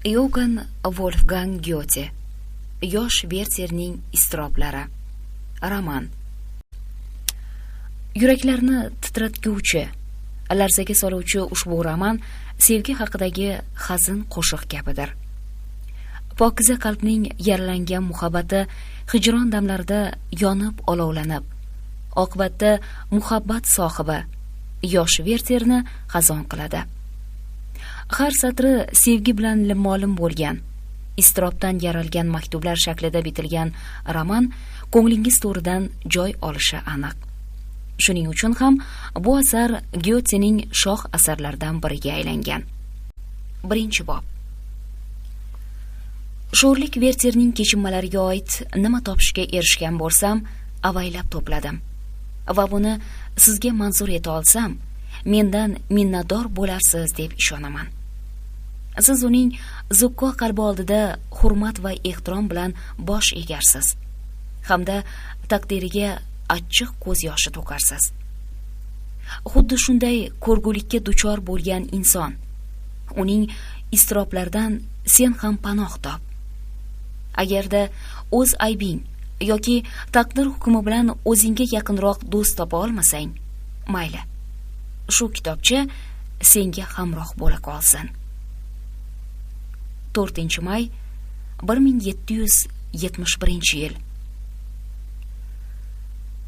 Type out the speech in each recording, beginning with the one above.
Yogan Wolfgang Goethe. Yosh Wertherning iztiroblari. Roman. Yuraklarni titratguvchi, larzaga soluvchi ushbu roman sevgi haqidagi hazin qo'shiq kabidir. Pokiza qalbning yaralangan muhabbati hijron damlarida yonib olovlanib, oqibatda muhabbat sohibi yosh Wertherni xazon qiladi. Har satri sevgi bilan limmolim bo'lgan, iztirobdan yaralgan maktublar shaklida bitilgan roman ko'nglingiz to'ridan joy olishi aniq. Shuning uchun ham bu asar Goethening shoh asarlaridan biriga aylangan. Birinchi bob. Sho'rlik Wertherning kechinmalariga oid nima topishga erishgan bo'lsam, avaylab to'pladim va buni sizga manzur eta olsam, mendan minnatdor bo'larsiz deb ishonaman. Siz uning zukko qalbi oldida hurmat va ehtirom bilan bosh egarsiz hamda taqdiriga achchiq ko'z yoshi to'karsiz. Xuddi shunday ko'rgulikka duchor bo'lgan inson, uning iztiroblaridan sen ham panoh top. Agarda o'z aybing yoki taqdir hukmi bilan o'zingga yaqinroq do'st topa olmasang, mayli. Shu kitobcha senga hamroh bo'la qolsin. 4-may 1771-yil.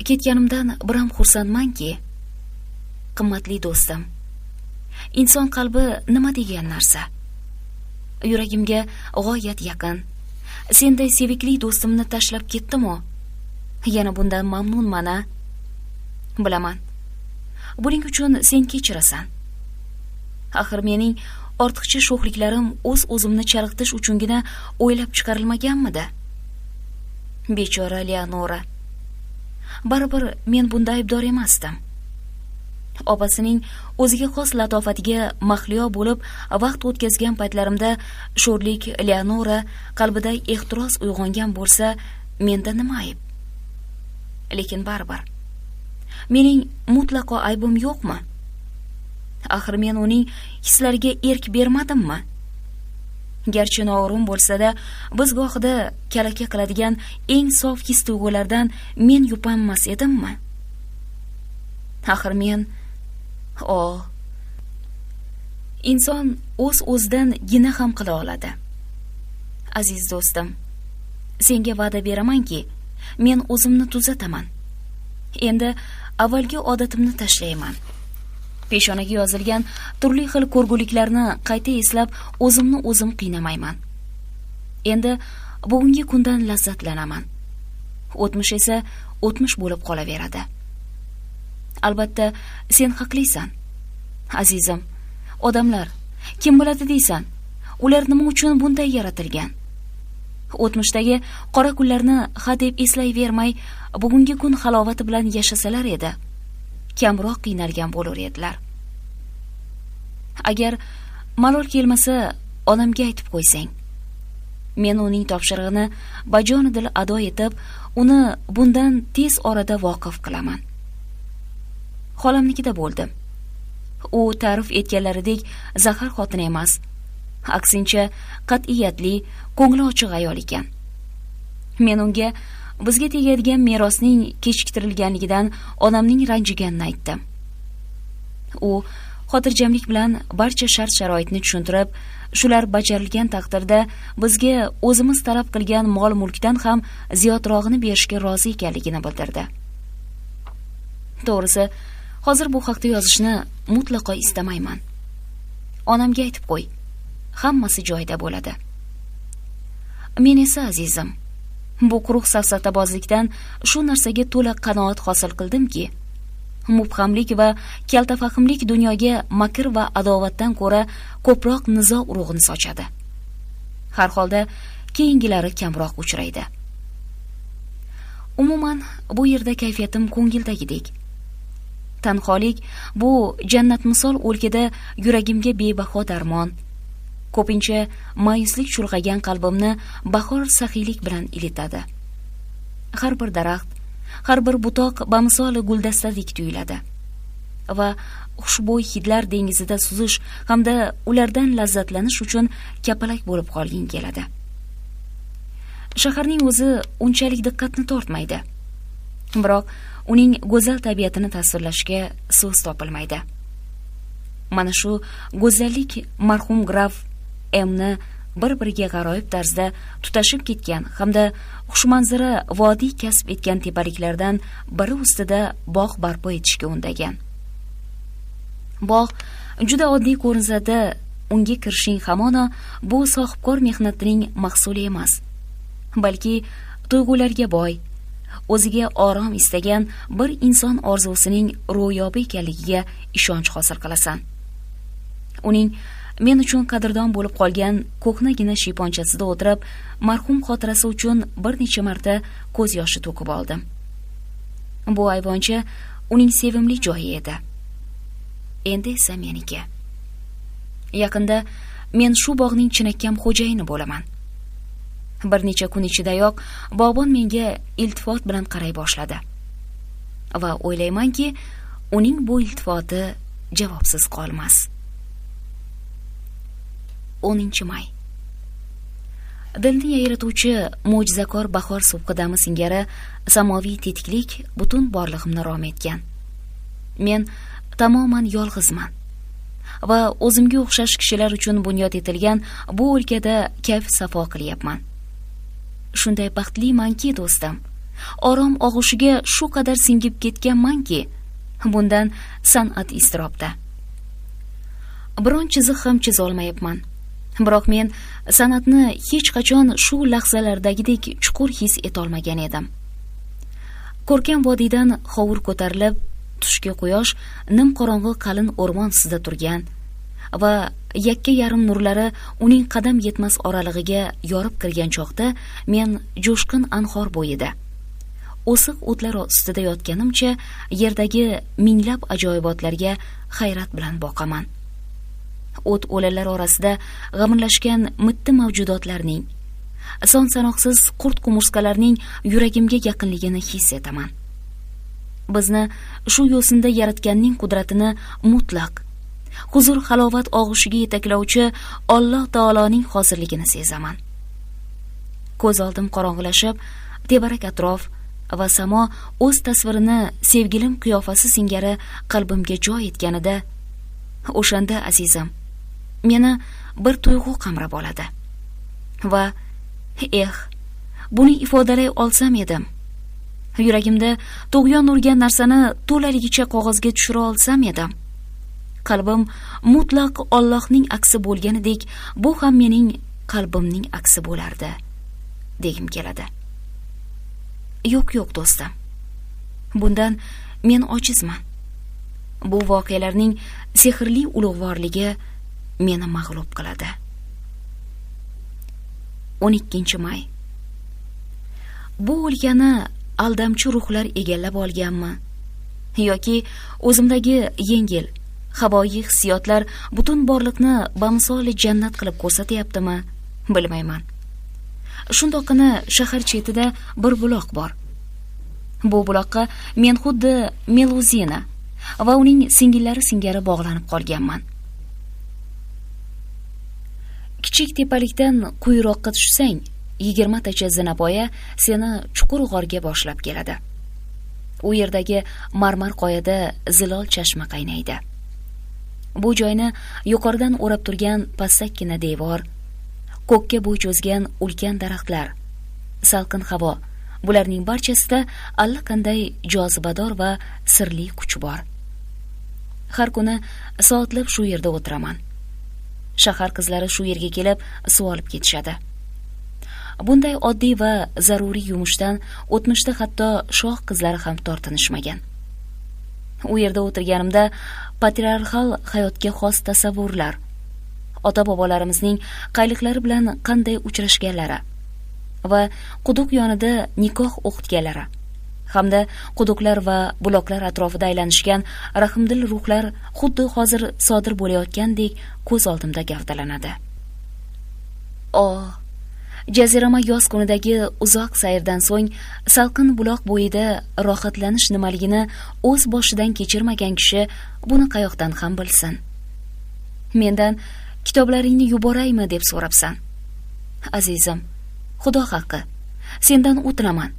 Ketganimdan biram xursandmanki, qimmatli do'stim. Inson qalbi nima degan narsa? Yuragimga g'oyat yaqin. Senday sevikli do'stimni tashlab ketdim-ku. Yana bundan mamnunman-a? Bilaman. Buning uchun sen kechirasan. Axir mening ortiqcha sho'xliklarim o'zimni chalg'itish uchungina o'ylab chiqarilmaganmidi? Bechora Leonora. Baribir men bunda aybdor emasdim. Opasining o'ziga xos latofatiga mahliyo bo'lib vaqt o'tkazgan paytlarimda sho'rlik Leonora qalbida ehtiros uyg'ongan bo'lsa, menda nima ayb? Lekin baribir mening mutlaqo aybim yo'qmi? Axir men uning hislariga erk bermadimmi? Garchi noo'rin bo'lsa-da, biz gohida kalaka qiladigan eng sof his-tuyg'ulardan men yupanmas edimmi? Axir men inson o'zidan gina ham qila oladi. Aziz do'stim, senga va'da beramanki, men o'zimni tuzataman. Endi avvalgi odatimni tashlayman. Peshonaga yozilgan turli xil ko'rguliklarni qayta eslab o'zim qiynamayman. Endi bugungi kundan lazzatlanaman. O'tmish esa o'tmish bo'lib qolaveradi. Albatta, sen haqlisan. Azizim, odamlar kim biladi deysan? Ular nima uchun bunday yaratilgan? O'tmishdagi qora kunlarni hadeb eslayvermay, bugungi kun halovati bilan yashasalar edi, kamroq qiynalgan bo'lar edilar. Agar malol kelmasa, onamga aytib qo'ysang. Men uning topshirig'ini bajonidil ado etib, uni bundan tez orada voqif qilaman. Xolamnikida bo'ldim. U ta'rif etganlaridek zahar xotin emas. Aksincha, qat'iyatli, ko'ngli ochiq ayol ekan. Men unga bizga tegadigan merosning kechiktirilganligidan onamning ranjiganini aytdim. U xotirjamlik bilan barcha shart-sharoitni tushuntirib, shular bajarilgan taqdirda bizga o'zimiz talab qilgan mol-mulkdan ham ziyodrog'ini berishga rozi ekanligini bildirdi. To'g'risi, hozir bu haqda yozishni mutlaqo istamayman. Onamga aytib qo'y, hammasi joyida bo'ladi. Men esa azizim, bu quruq safsatabozlikdan shu narsaga to'la qanoat hosil qildimki, mubhamlik va kaltafahmlik dunyoga makr va adovatdan ko'ra ko'proq nizo urug'ini sochadi. Har holda keyingilari kamroq uchraydi. Umuman, bu yerda kayfiyatim ko'ngildagidek. Tanholik bu jannat misol o'lkada yuragimga bebaho darmon. Ko'pincha ma'yuslik chulg'agan qalbimni bahor saxiylik bilan ilitadi. Har bir daraxt, har bir butoq bamisoli guldastadek tuyuladi. va xushbo'y hidlar dengizida suzish hamda ulardan lazzatlanish uchun kapalak bo'lib qolging keladi. Shaharning o'zi unchalik diqqatni tortmaydi. Biroq uning go'zal tabiatini tasvirlashga so'z topilmaydi. Mana shu go'zallik marhum graf Mni bir-biriga g'aroyib tarzda tutashib ketgan hamda xushmanzara vodiy kasb etgan tepaliklardan biri ustida bog' barpo etishga undagan. Bog' juda oddiy ko'rinsa-da, unga kirishing hamono bu sohibkor mehnatining mahsuli emas, balki tuyg'ularga boy, o'ziga orom istagan bir inson orzusining ro'yobi ekanligiga ishonch hosil qilasan. Uning men uchun qadrdon bo'lib qolgan ko'hnagina shiyponchasida o'tirib, marhum xotirasi uchun bir necha marta ko'z yoshi to'kib oldim. Bu ayvoncha uning sevimli joyi edi. Endi esa meniki. Yaqinda men shu bog'ning chinakam xo'jayini bo'laman. Bir necha kun ichidayoq bog'bon menga iltifot bilan qaray boshladi. Va o'ylaymanki, uning bu iltifoti javobsiz qolmas. 10-may. Dilni yayratuvchi mo'jizakor bahor subhidami singari samoviy tetiklik butun borlig'imni rom etgan. Men tamoman yolg'izman va o'zimga o'xshash kishilar uchun bunyod etilgan bu o'lkada kayf safo qilyapman. Shunday baxtlimanki, do'stim, orom og'ushiga shu qadar singib ketganmanki, bundan san'at iztirobda. Biron chiziq ham chiza olmayapman. Biroq men san'atni hech qachon shu lahzalardagidek chuqur his etolmagan edim. Ko'rkam vodiydan hovur ko'tarilib, tushki quyosh nim qorong'i qalin o'rmon ustida turgan va yakka yarim nurlari uning qadam yetmas oralig'iga yorib kirgan choqda men jo'shqin anhor bo'yida o'siq o'tlar ustida yotganimcha yerdagi minglab ajoyibotlarga hayrat bilan boqaman. O't o'lanlar orasida g'amirlashgan mitti mavjudotlarning, son sanoqsiz qurt qumursqalarning yuragimga yaqinligini his etaman. Bizni shu yo'sinda yaratganning qudratini mutlaq, huzur halovat og'ushiga yetaklovchi Alloh taoloning hozirligini sezaman. Ko'z oldim qorong'ilashib, tevarak atrof va samo o'z tasvirini sevgilim qiyofasi singari qalbimga joy etganida, o'shanda azizim, meni bir tuyg'u qamrab oladi va buni ifodalay olsam edim. Yuragimda tug'yon urgan narsani to'laligicha qog'ozga tushira olsam edim. Qalbim mutlaq Allohning aksi bo'lganidek, bu ham mening qalbimning aksi bo'lardi, degim keladi. Yo'q do'stim. Bundan men ojizman. Bu voqealarning sehrli ulug'vorligi meni mag'lub qiladi. 12-may. Bu o'lkani aldamchi ruhlar egallab olganmi yoki o'zimdagi yengil, havoyi hissiyotlar butun borliqni bamisoli jannat qilib ko'rsatyaptimi, bilmayman. Shundoqqina shahar chetida bir buloq bor. Bu buloqqa men xuddi Meluzina va uning singillari singari bog'lanib qolganman. Kichik tepalikdan quyiroqqa tushsang, 20 tacha zinapoya seni chuqur g'orga boshlab keladi. U yerdagi marmar qoyada zilol chashma qaynaydi. Bu joyni yuqoridan o'rab turgan pastakkina devor, ko'kka bo'y cho'zgan ulkan daraxtlar, salqin havo, bularning barchasida allaqanday jozibador va sirli kuch bor. Har kuni soatlab shu yerda o'tiraman. Shahar qizlari shu yerga kelib suv olib ketishadi. Bunday oddiy va zaruriy yumushdan o'tmishda hatto shoh qizlari ham tortinishmagan. U yerda o'tirganimda patriarxal hayotga xos tasavvurlar, ota-bobolarimizning qayliqlari bilan qanday uchrashganlari va quduq yonida nikoh o'qitganlari hamda quduqlar va buloqlar atrofida aylanishgan rahmdil ruhlar xuddi hozir sodir bo'layotgandek ko'z oldimda gavdalanadi. jazirama yoz kunidagi uzoq sayrdan so'ng salqin buloq bo'yida rohatlanish nimaligini o'z boshidan kechirmagan kishi buni qayoqdan ham bilsin. Mendan kitoblaringni yuboraymi deb so'rabsan. Azizim, Xudo haqqi, sendan o'tinaman.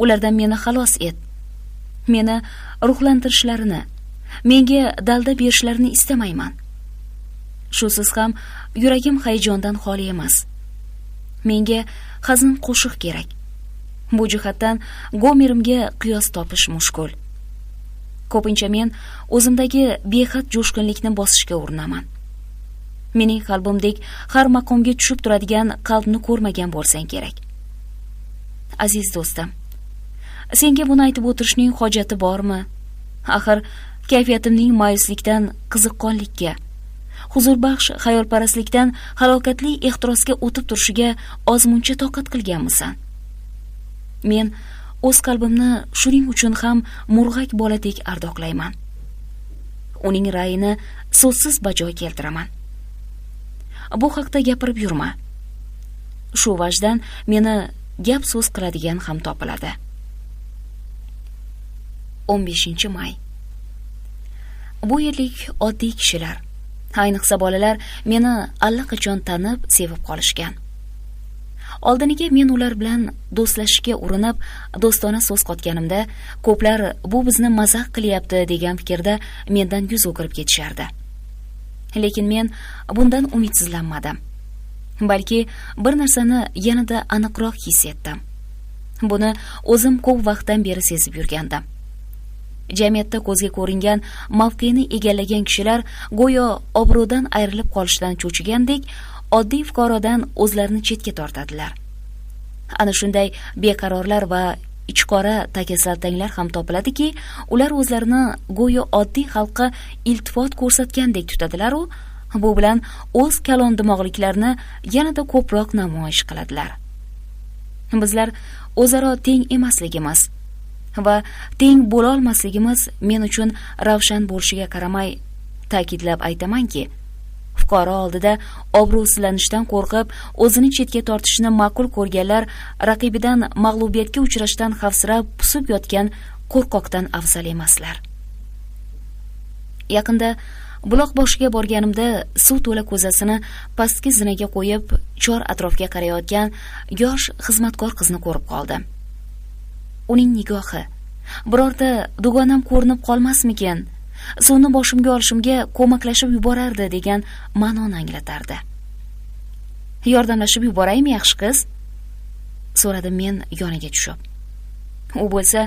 Ulardan meni xalos et. Meni ruhlantirishlarini, menga dalda berishlarini istamayman. Shusiz ham yuragim hayajondan xoli emas. Menga hazin qo'shiq kerak. Bu jihatdan Gomerimga qiyos topish mushkul. Ko'pincha men o'zimdagi behad jo'shqinlikni bosishga urinaman. Mening qalbimdek har maqomga tushib turadigan qalbni ko'rmagan bo'lsang kerak. Aziz do'stim, senga buni aytib o'tirishning hojati bormi? Axir kayfiyatimning ma'yuslikdan qiziqqonlikka, huzurbaxsh xayolparastlikdan halokatli ehtirosga o'tib turishiga ozmuncha toqat qilganmisan? Men o'z qalbimni shuning uchun ham murg'ak boladek ardoqlayman. Uning ra'yini so'zsiz bajo keltiraman. Bu haqda gapirib yurma. Shu vajdan meni gap so'z qiladigan ham topiladi. 15-may. Bu yerlik oddiy kishilar, ayniqsa bolalar meni allaqachon tanib, sevib qolishgan. Oldiniga men ular bilan do'stlashishga urinib, do'stona so'z qotganimda, ko'plar bu bizni mazax qilyapti degan fikrda mendan yuz o'girib ketishardi. Lekin men bundan umidsizlanmadim. Balki bir narsani yanada aniqroq his etdim. Buni o'zim ko'p vaqtdan beri sezib yurgandim. Jamiyatda ko'zga ko'ringan mavqeni egallagan kishilar go'yo obro'dan ayrilib qolishdan cho'chigandek oddiy fuqarodan o'zlarini chetga tortadilar. Ana shunday beqarorlar va ichqora takasaltanglar ham topiladiki, ular o'zlarini go'yo oddiy xalqqa iltifot ko'rsatgandek tutadilar u bu bilan o'z kalondimoqliklarini yanada ko'proq namoyish qiladilar. Bizlar o'zaro teng emasligimiz va teng bo'la olmasligimiz men uchun ravshan bo'lishiga qaramay ta'kidlab aytamanki, fuqaro oldida obro'sizlanishdan qo'rqib, o'zini chetga tortishni ma'qul ko'rganlar raqibidan mag'lubiyatga uchrashdan xavfsirab pusib yotgan qo'rqoqdan afzal emaslar. Yaqinda buloq boshiga borganimda suv to'la ko'zasini pastki zinaga qo'yib, chor atrofga qarayotgan yosh xizmatkor qizni ko'rib qoldim. Uning nigohi birorta dugonam ko'rinib qolmasmikin, suvni boshimga olishimga ko'maklashib yuborardi degan ma'noni anglatardi. Yordamlashib yuboraymi yaxshi qiz? So'radim men yoniga tushib. U bo'lsa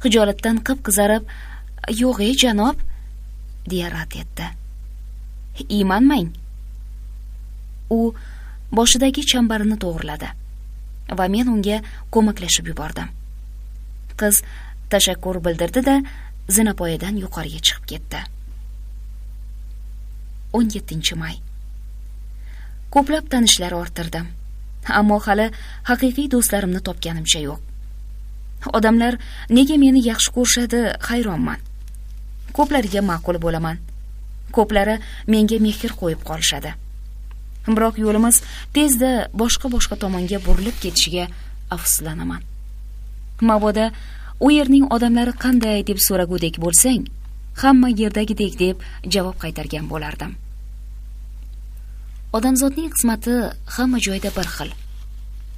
hijolatdan qip-qizarib, "Yo'q, janob", deya rad etdi. "Iymanmang." U boshidagi chambarini to'g'riladi va men unga ko'maklashib yubordim. Qiz tashakkur bildirdi-da, zinapoyadan yuqoriga chiqib ketdi. 17-may. Ko'plab tanishlar orttirdim, ammo hali haqiqiy do'stlarimni topganimcha yo'q. Odamlar nega meni yaxshi ko'rishadi, hayronman. Ko'plariga ma'qul bo'laman, ko'plari menga mehr qo'yib qolishadi. Biroq yo'limiz tezda boshqa tomonga burilib ketishiga afsuslanaman. Mabodo u yerning odamlari qanday deb so'ragudek bo'lsang, hamma yerdagidek deb javob qaytargan bo'lardim. Odamzodning qismati hamma joyda bir xil.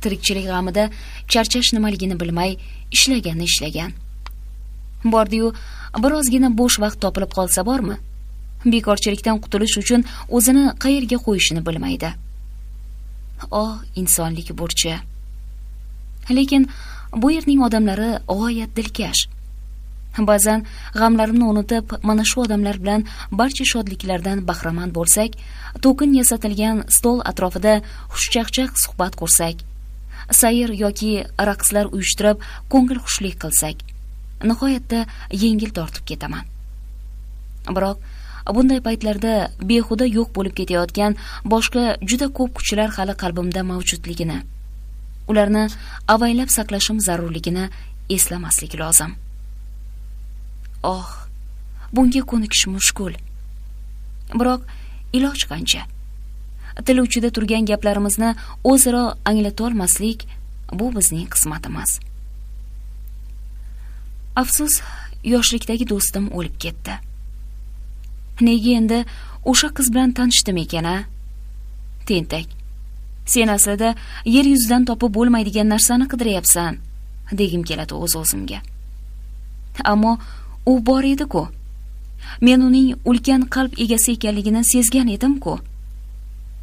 Tirikchilik g'amida charchash nimaligini bilmay ishlagan. Bordi-yu, birozgina bo'sh vaqt topilib qolsa bormi? Bekorchilikdan qutulish uchun o'zini qayerga qo'yishini bilmaydi. Insonlik burchi. Lekin bu yerning odamlari g'oyat dilkash. Ba'zan g'amlarimni unutib, mana shu odamlar bilan barcha shodliklardan bahramand bo'lsak, to'kin yasatilgan stol atrofida xushchaqchaq suhbat qursak, sayr yoki raqslar uyushtirib, ko'ngil xushlik qilsak, nihoyatda yengil tortib ketaman. Biroq bunday paytlarda behuda yo'q bo'lib ketayotgan boshqa juda ko'p kuchlar hali qalbimda mavjudligini, ularni avaylab saqlashim zarurligini eslamaslik lozim. Bunga ko'nikish mushkul. Biroq iloj qancha? til uchida turgan gaplarimizni o'zaro anglatolmaslik bu bizning qismatimiz. Afsus, yoshlikdagi do'stim o'lib ketdi. Nega endi o'sha qiz bilan tanishdim ekan-a? Tentak. Sen aslida yer yuzidan topib bo'lmaydigan narsani qidiryapsan, degim keladi o'z-o'zimga. Ammo u bor edi-ku. Men uning ulkan qalb egasi ekanligini sezgan edim-ku.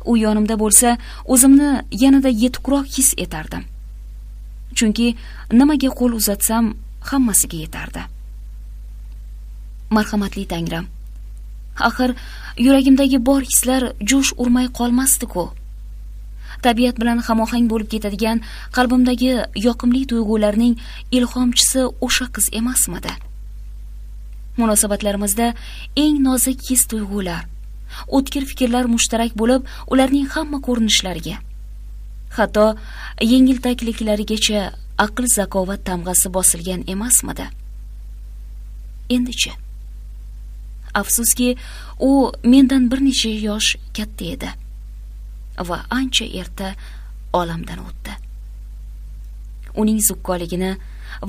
U yonimda bo'lsa, o'zimni yanada yetukroq his etardim. Chunki nimaga qo'l uzatsam, hammasiga yetardi. Marhamatli Tangrim, axir yuragimdagi bor hislar jo'sh urmay qolmasdi-ku. Tabiat bilan hamohang bo'lib ketadigan qalbimdagi yoqimli tuyg'ularning ilhomchisi o'sha qiz emasmidi? Munosabatlarimizda eng nozik his tuyg'ular, o'tkir fikrlar mushtarak bo'lib, ularning hamma ko'rinishlariga, hatto yengiltakliklarigacha aql zakovat tamg'asi bosilgan emasmidi? Endi-chi? Afsuski, u mendan bir necha yosh katta edi va ancha erta olamdan o'tdi. Uning zukkoligini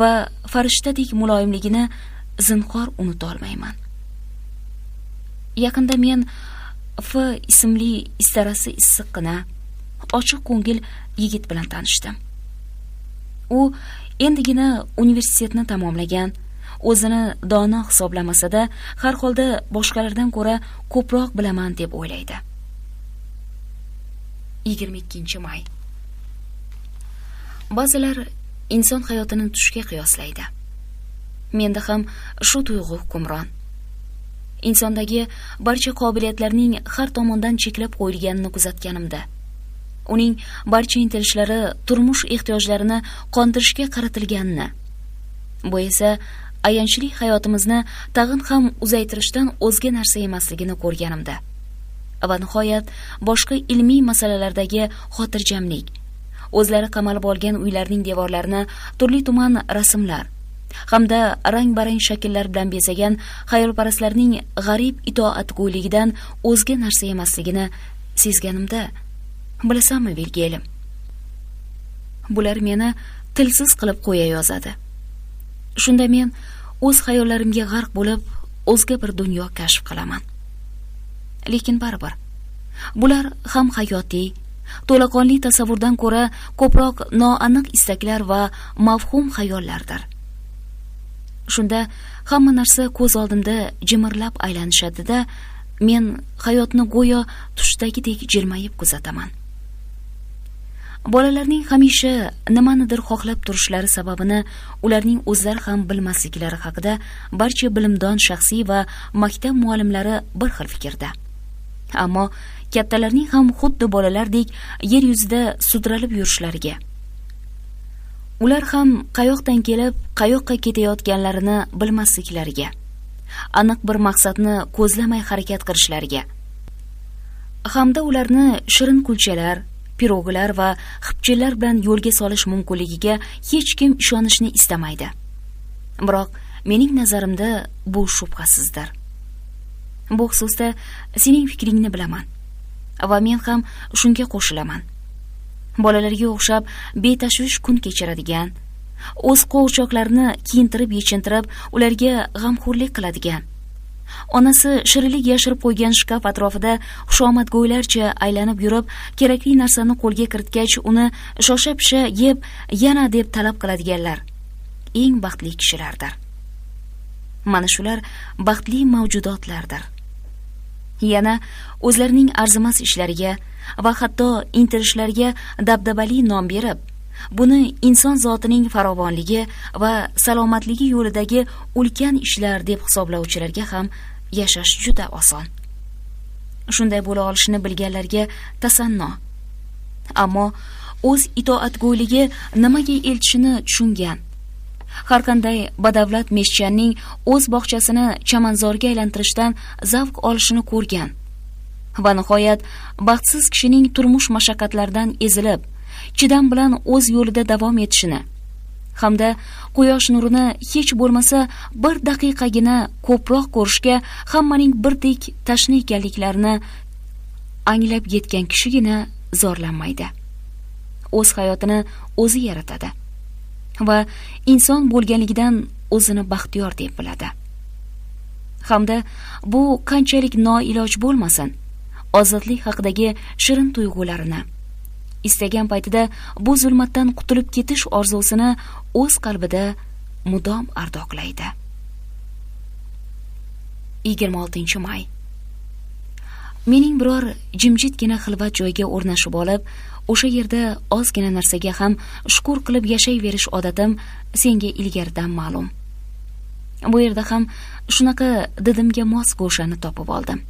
va farishtadek muloyimligini zinhor unuta olmayman. Yaqinda men F ismli istarasi issiqqina, ochiq ko'ngil yigit bilan tanishdim. U endigina universitetni tamomlagan, o'zini dono hisoblamasa-da, har holda boshqalardan ko'ra ko'proq bilaman deb o'ylaydi. 22-may. Ba'zilar inson hayotini tushga qiyoslaydi. Menda ham shu tuyg'u hukmron. Insondagi barcha qobiliyatlarning har tomondan cheklab qo'yilganini kuzatganimda, uning barcha intilishlari turmush ehtiyojlarini qondirishga qaratilganini, bu esa ayanchli hayotimizni tag'in ham uzaytirishdan o'zga narsa emasligini ko'rganimda va nihoyat boshqa ilmiy masalalardagi xotirjamlik, o'zlari qamalib olgan uylarning devorlarini turli-tuman rasmlar hamda rang-barang shakllar bilan bezagan xayolparastlarning g'arib itoatgo'yligidan o'zga narsa emasligini sezganimda, bilasanmi Vilgelim, bular meni tilsiz qilib qo'ya yozadi. Shunda men o'z xayollarimga g'arq bo'lib, o'zga bir dunyo kashf qilaman. Lekin baribir bular ham hayotiy, to'laqonli tasavvurdan ko'ra ko'proq noaniq istaklar va mavhum xayollardir. Shunda hamma narsa ko'z oldimda jimirlab aylanishadi-da, men hayotni go'yo tushdagidek jilmayib kuzataman. Bolalarning hamisha nimanidir xohlab turishlari sababini ularning o'zlari ham bilmasliklari haqida barcha bilimdon shaxsiy va maktab muallimlari bir xil fikrda. Ammo kattalarning ham xuddi bolalardek yer yuzida sudralib yurishlariga, ular ham qayoqdan kelib, qayoqqa ketayotganlarini bilmasliklariga, aniq bir maqsadni ko'zlamay harakat qilishlariga, hamda ularni shirin kulchalar, piroglar va xipchinlar bilan yo'lga solish mumkinligiga hech kim ishonishni istamaydi. Biroq mening nazarimda bu shubhasizdir. Bu xususda sening fikringni bilaman va men ham shunga qo'shilaman. Bolalarga o'xshab betashvish kun kechiradigan, o'z qo'g'irchoqlarini kiyintirib yechintirib, ularga g'amxo'rlik qiladigan, onasi shirinlik yashirib qo'ygan shkaf atrofida xushomadgo'ylarcha aylanib yurib, kerakli narsani qo'lga kiritgach, uni shosha-pisha yeb, yana deb talab qiladiganlar eng baxtli kishilardir. Mana shular baxtli mavjudotlardir. Yana o'zlarining arzimas ishlariga va hatto intilishlariga dabdabali nom berib, buni inson zotining farovonligi va salomatligi yo'lidagi ulkan ishlar deb hisoblovchilarga ham yashash juda oson. Shunday bo'la olishini bilganlarga tasanno. Ammo o'z itoatgo'yligi nimaga eltishini tushungan, har qanday badavlat meshchanning o'z bog'chasini chamanzorga aylantirishdan zavq olishini ko'rgan va nihoyat baxtsiz kishining turmush mashaqqatlaridan ezilib, chidam bilan o'z yo'lida davom etishini hamda quyosh nurini hech bo'lmasa bir daqiqagina ko'proq ko'rishga hammaning birdek tashna ekanliklarini anglab yetgan kishigina zorlanmaydi. O'z hayotini o'zi yaratadi va inson bo'lganligidan o'zini baxtiyor deb biladi. Hamda bu qanchalik noiloj bo'lmasin, ozodlik haqidagi shirin tuyg'ularini, istagan paytida bu zulmatdan qutulib ketish orzusini o'z qalbida mudom ardoqlaydi. 26-may. Mening biror jimjitgina xilvat joyga o'rnashib olib, o'sha yerda ozgina narsaga ham shukr qilib yashayverish odatim senga ilgaridan ma'lum. Bu yerda ham shunaqa didimga mos go'shani topib oldim.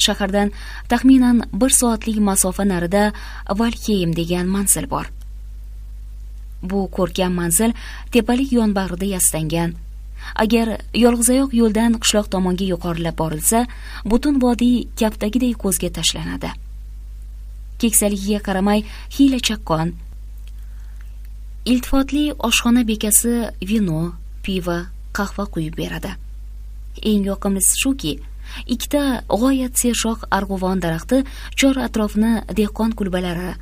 Shahardan taxminan 1 soatlik masofa narida Valxeym degan manzil bor. Bu ko'rkam manzil tepalik yonbag'rida yastangan. Agar yolg'izoyoq yo'ldan qishloq tomonga yuqorilab borilsa, butun vodiy kaftagidek ko'zga tashlanadi. Keksaligiga qaramay hiyla chaqqon. Iltifotli oshxona bekasi vino, pivo, qahva quyib beradi. Eng yoqimlisi shuki, ikkita g'oyat sershoq arg'uvon daraxti chor atrofini dehqon kulbalari,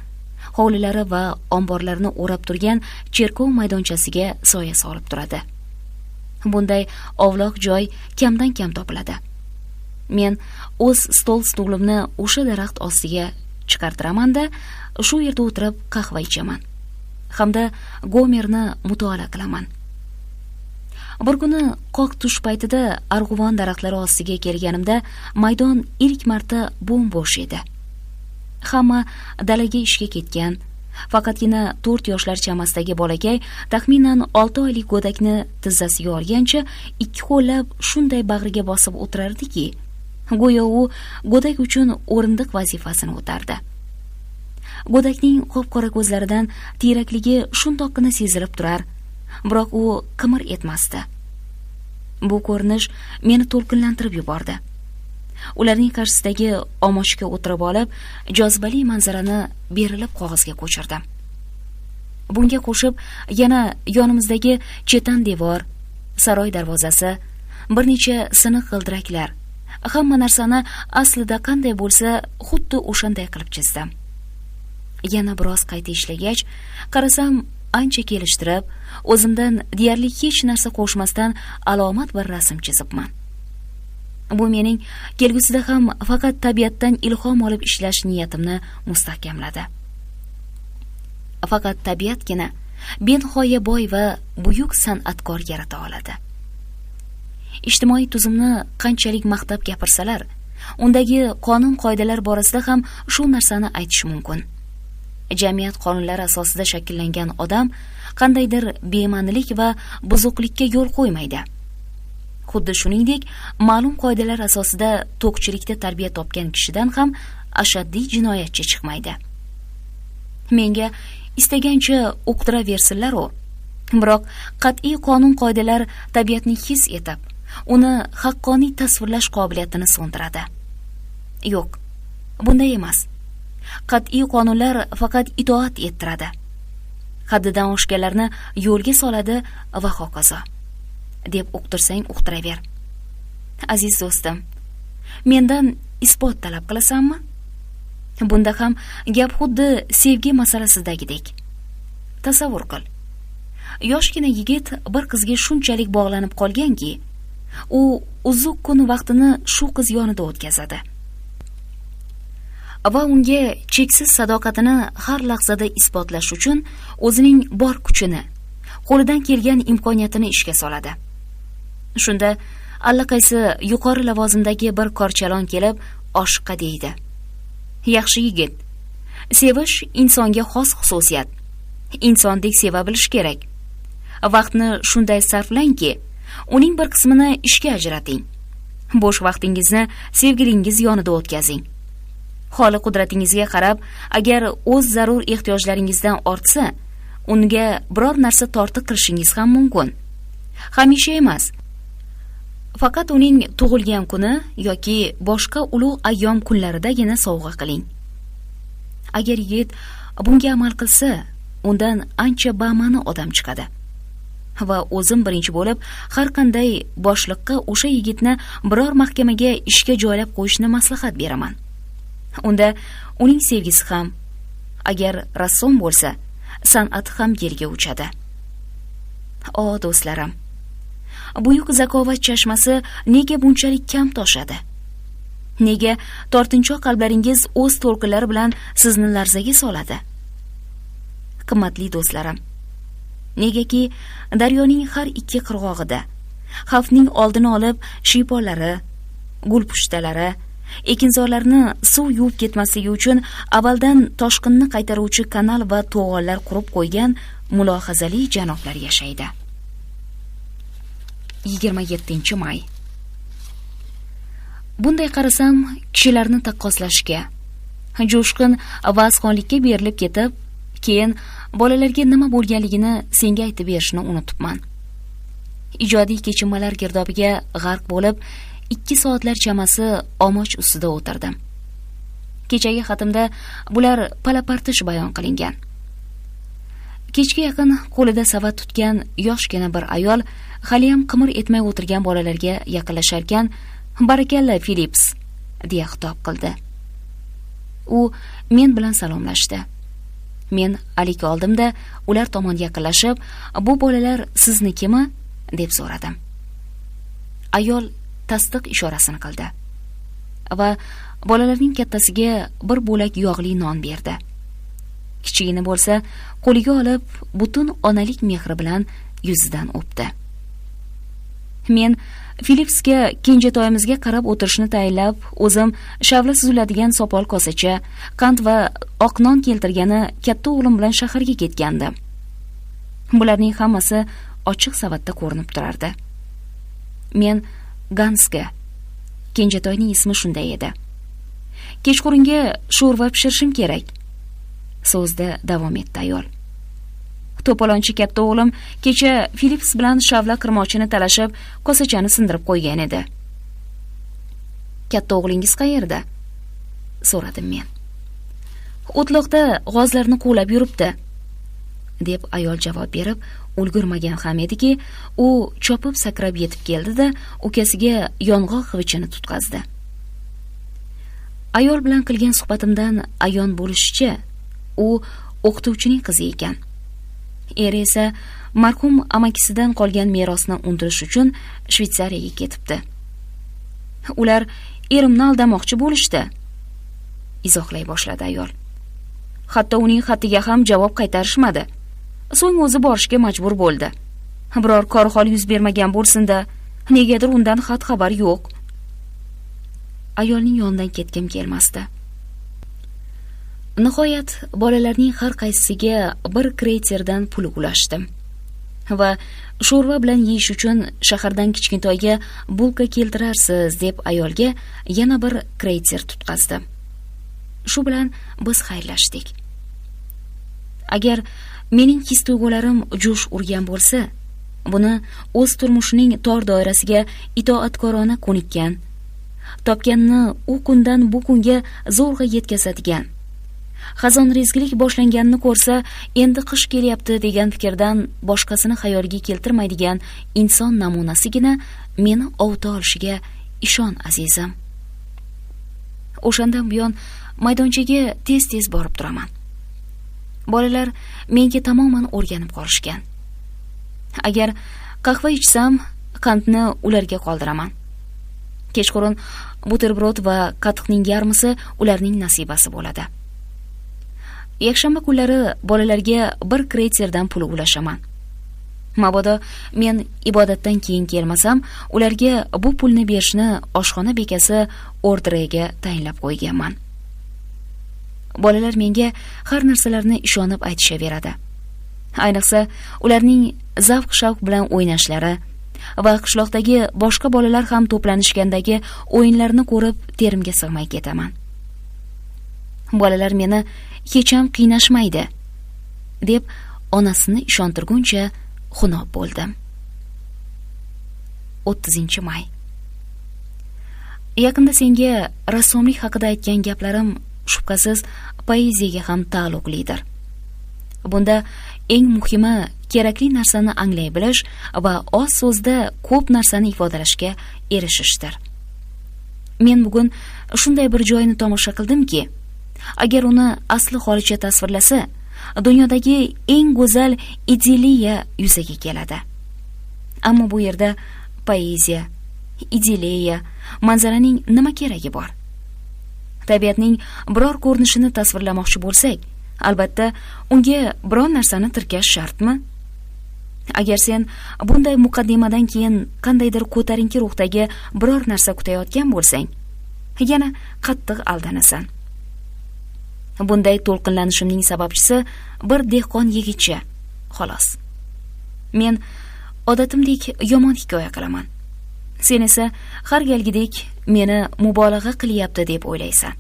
hovlilari va omborlarni o'rab turgan cherkov maydonchasiga soya solib turadi. Bunday ovloq joy kamdan kam topiladi. Men o'z stol-stulimni o'sha daraxt ostiga chiqartiraman-da, shu yerda o'tirib qahva ichaman. Hamda Gomerni mutolaa qilaman. Bir kuni qoq tush paytida arg'uvon daraxtlari ostiga kelganimda maydon ilk marta bo'm-bo'sh edi. Hamma dalaga ishga ketgan. Faqatgina 4 yoshlar chamasidagi bolakay taxminan 6 oylik go'dakni tizzasiga olgancha ikki qo'llab shunday bag'riga bosib o'tirardiki, go'yo u go'dak uchun o'rindiq vazifasini o'tardi. Go'dakning qop-qora ko'zlaridan tiyrakligi shundoqqina sezilib turar, biroq u qimir etmasdi. Bu ko'rinish meni to'lqinlantirib yubordi. Ularning qarshisidagi omochga o'tirib olib, jozibali manzarani berilib qog'ozga ko'chirdim. Bunga qo'shib yana yonimizdagi chetan devor, saroy darvozasi, bir necha siniq g'ildiraklar, hamma narsani aslida qanday bo'lsa, xuddi o'shanday qilib chizdim. Yana biroz qayta ishlagach, qarasam ancha kelishtirib, o'zimdan deyarli hech narsa qo'shmasdan alomat bir rasm chizibman. Bu mening kelgusida ham faqat tabiatdan ilhom olib ishlash niyatimni mustahkamladi. Faqat tabiatgina benihoya boy va buyuk san'atkor yarata oladi. Ijtimoiy tuzumni qanchalik maqtab gapirsalar, undagi qonun-qoidalar borasida ham shu narsani aytish mumkin. Jamiyat qonunlari asosida shakllangan odam qandaydir bema'nilik va buzuqlikka yo'l qo'ymaydi. Xuddi shuningdek, ma'lum qoidalar asosida to'qchilikda tarbiya topgan kishidan ham ashaddiy jinoyatchi chiqmaydi. Menga istagancha o'qitiraversinlar-u, biroq qat'iy qonun-qoidalar tabiatni his etib, uni haqqoniy tasvirlash qobiliyatini so'ndiradi. Yo'q, bunday emas. Qat'iy qonunlar faqat itoat ettiradi. Haddidan oshganlarni yo'lga soladi va hokazo. deb uqtirsang uqtiraver. Aziz do'stim, mendan isbot talab qilasanmi? Bunda ham gap xuddi sevgi masalasidagidek. Tasavvur qil. Yoshgina yigit bir qizga shunchalik bog'lanib qolganki, u uzuq kun vaqtini shu qiz yonida o'tkazadi. Va unga cheksiz sadoqatini har lahzada isbotlash uchun o'zining bor kuchini, qo'lidan kelgan imkoniyatini ishga soladi. Shunda allaqaysi yuqori lavozimdagi bir korchalon kelib oshiqqa deydi: "Yaxshi yigit, sevish insonga xos xususiyat. Insondek seva bilish kerak. Vaqtni shunday sarflangki, uning bir qismini ishga ajrating. Bo'sh vaqtingizni sevgilingiz yonida o'tkazing. Holi qudratingizga qarab, agar o'z zarur ehtiyojlaringizdan ortsa, unga biror narsa tortiq qilishingiz ham mumkin. Hamisha emas. Faqat uning tug'ilgan kuni yoki boshqa ulug' ayyom kunlaridagina sovg'a qiling." Agar yigit bunga amal qilsa, undan ancha bama'ni odam chiqadi. Va o'zim birinchi bo'lib har qanday boshliqqa o'sha yigitni biror mahkamaga ishga joylab qo'yishni maslahat beraman. Unda uning sevgisi ham, agar rassom bo'lsa, san'ati ham yelga uchadi. O do'stlarim, buyuk zakovat chashmasi nega bunchalik kam toshadi? Nega tortinchoq qalblaringiz o'z to'lqinlari bilan sizni larzaga soladi? Qimmatli do'stlarim, negaki daryoning har ikki qirg'og'ida xavfning oldini olib shiyponlari, gulpushtalari, ekinzorlarni suv yuvib ketmasligi uchun avvaldan toshqinni qaytaruvchi kanal va to'g'onlar qurib qo'ygan mulohazali janoblar yashaydi. 27-may. Bunday qarasam, kishilarni taqqoslashga, jo'shqin va'zxonlikka berilib ketib, keyin bolalarga nima bo'lganligini senga aytib berishni unutibman. Ijodiy kechinmalar girdobiga g'arq bo'lib, 2 soatlar chamasi omoch ustida o'tirdim. Kechagi xatimda bular palapartish bayon qilingan. Kechga yaqin qo'lida savat tutgan yoshgina bir ayol haliyam qimir etmay o'tirgan bolalarga yaqinlasharkan, "Barakalla, Philips" deya xitob qildi. U men bilan salomlashdi. Men alik oldimda ular tomon yaqinlashib, "Bu bolalar siznikimi?" deb so'radim. Ayol tasdiq ishorasini qildi va bolalarning kattasiga bir bo'lak yog'li non berdi. Kichigini bo'lsa, qo'liga olib, butun onalik mehri bilan yuzidan o'pdi. Men Philipsga kenjatoyimizga qarab o'tirishni tayinlab, o'zim shavla suziladigan sopol kosacha, qand va oq non keltirgani katta o'g'lim bilan shaharga ketgandim. Bularning hammasi ochiq savatda ko'rinib turardi. Men Ganska, kenjatoyning ismi shunday edi. Kechqurunga sho'rva pishirishim kerak, so'zda davom etdi ayol. To'polonchi katta o'g'lim kecha Philips bilan shavla qirmochini talashib, kosachani sindirib qo'ygan edi. Katta o'g'lingiz qayerda? So'radim men. O'tloqda g'ozlarni quvlab yuribdi, deb ayol javob berib ulgurmagan ham ediki, u chopib sakrab yetib keldi-da, ukasiga yong'oq xivichini tutqazdi. Ayol bilan qilgan suhbatimdan ayon bo'lishicha, u o'qituvchining qizi ekan. Eri esa marhum amakisidan qolgan merosni undirish uchun Shvetsariyaga ketibdi. Ular erimni aldamoqchi bo'lishdi, izohlay boshladi ayol. Hatto uning xatiga ham javob qaytarishmadi. So'ng o'zi borishga majbur bo'ldi. Biror kor-hol yuz bermagan bo'lsin-da, negadir undan xat xabar yo'q. Ayolning yonidan ketgim kelmasdi. Nihoyat bolalarning har qaysisiga bir kreyterdan pul ulashdim va sho'rva bilan yeyish uchun shahardan Kichkintoyga bulka keltirarsiz deb ayolga yana bir kreyter tutqazdim. Shu bilan biz xayrlashdik. Agar mening his-tuyg'ularim jo'sh urgan bo'lsa, buni o'z turmushining tor doirasiga itoatkorona ko'nikkan, topganini u kundan bu kunga zo'rg'a yetkazadigan, xazonrezgilik boshlanganini ko'rsa, endi qish kelyapti degan fikrdan boshqasini xayoliga keltirmaydigan inson namunasigina meni ovuta olishiga ishon, azizim. O'shandan buyon maydonchaga tez-tez borib turaman. Bolalar menga tamoman o'rganib qolishgan. Agar qahva ichsam, qandni ularga qoldiraman. Kechqurun buterbrod va qatiqning yarmisi ularning nasibasi bo'ladi. Yakshanba kunlari bolalarga bir kreyterdan pul ulashaman. Mabodo men ibodatdan keyin kelmasam, ularga bu pulni berishni oshxona bekasi orderiga tayinlab qo'yganman. Bolalar menga har narsalarni ishonib aytishaveradi. Ayniqsa, ularning zavq-shavq bilan o'ynashlari va qishloqdagi boshqa bolalar ham to'planishgandagi o'yinlarni ko'rib terimga sig'may ketaman. Bolalar meni hech ham qiynashmaydi, deb onasini ishontirguncha xunob bo'ldim. 30-may. Yaqinda senga rassomlik haqida aytgan gaplarim shubhasiz poeziyaga ham taalluqlidir. Bunda eng muhimi kerakli narsani anglay bilish va oz so'zda ko'p narsani ifodalashga erishishdir. Men bugun shunday bir joyni tomosha qildimki, agar uni asli holicha tasvirlasa, dunyodagi eng go'zal idilliya yuzaga keladi. Ammo bu yerda poeziya, idilliya, manzaraning nima keragi bor? Tabiatning biror ko'rinishini tasvirlamoqchi bo'lsak, albatta unga biror narsani tirkash shartmi? Agar sen bunday muqaddimadan keyin qandaydir ko'tarinki ruhdagi biror narsa kutayotgan bo'lsang, yana qattiq aldanasan. Bunday to'lqinlanishimning sababchisi bir dehqon yigitcha, xolos. Men odatimdek yomon hikoya qilaman. Sen esa har galgidek meni mubolag'a qilyapti deb o'ylaysan.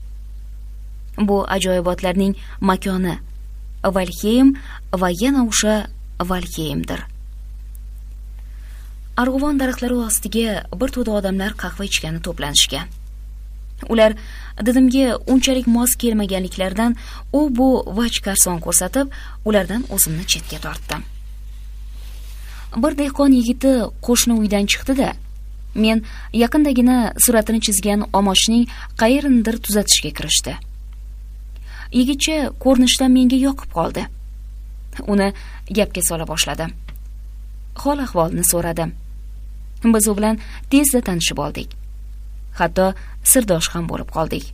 Bu ajoyibotlarning makoni Valheim va yana o'sha Valheimdir. Arg'uvon daraxtlari ostiga bir to'da odamlar qahva ichgani to'planishgan. Ular didimga unchalik mos kelmaganliklaridan u bu vaj karson ko'rsatib, ulardan o'zimni chetga tortdim. Bir dehqon yigiti qo'shni uydan chiqdi-da, men yaqindagina suratini chizgan omochning qayerinidir tuzatishga kirishdi. Yigitcha ko'rinishdan menga yoqib qoldi. Uni gapga sola boshladim. Hol ahvolni so'radim. Biz u bilan tezda tanishib oldik. Hatto sirdosh ham bo'lib qoldik.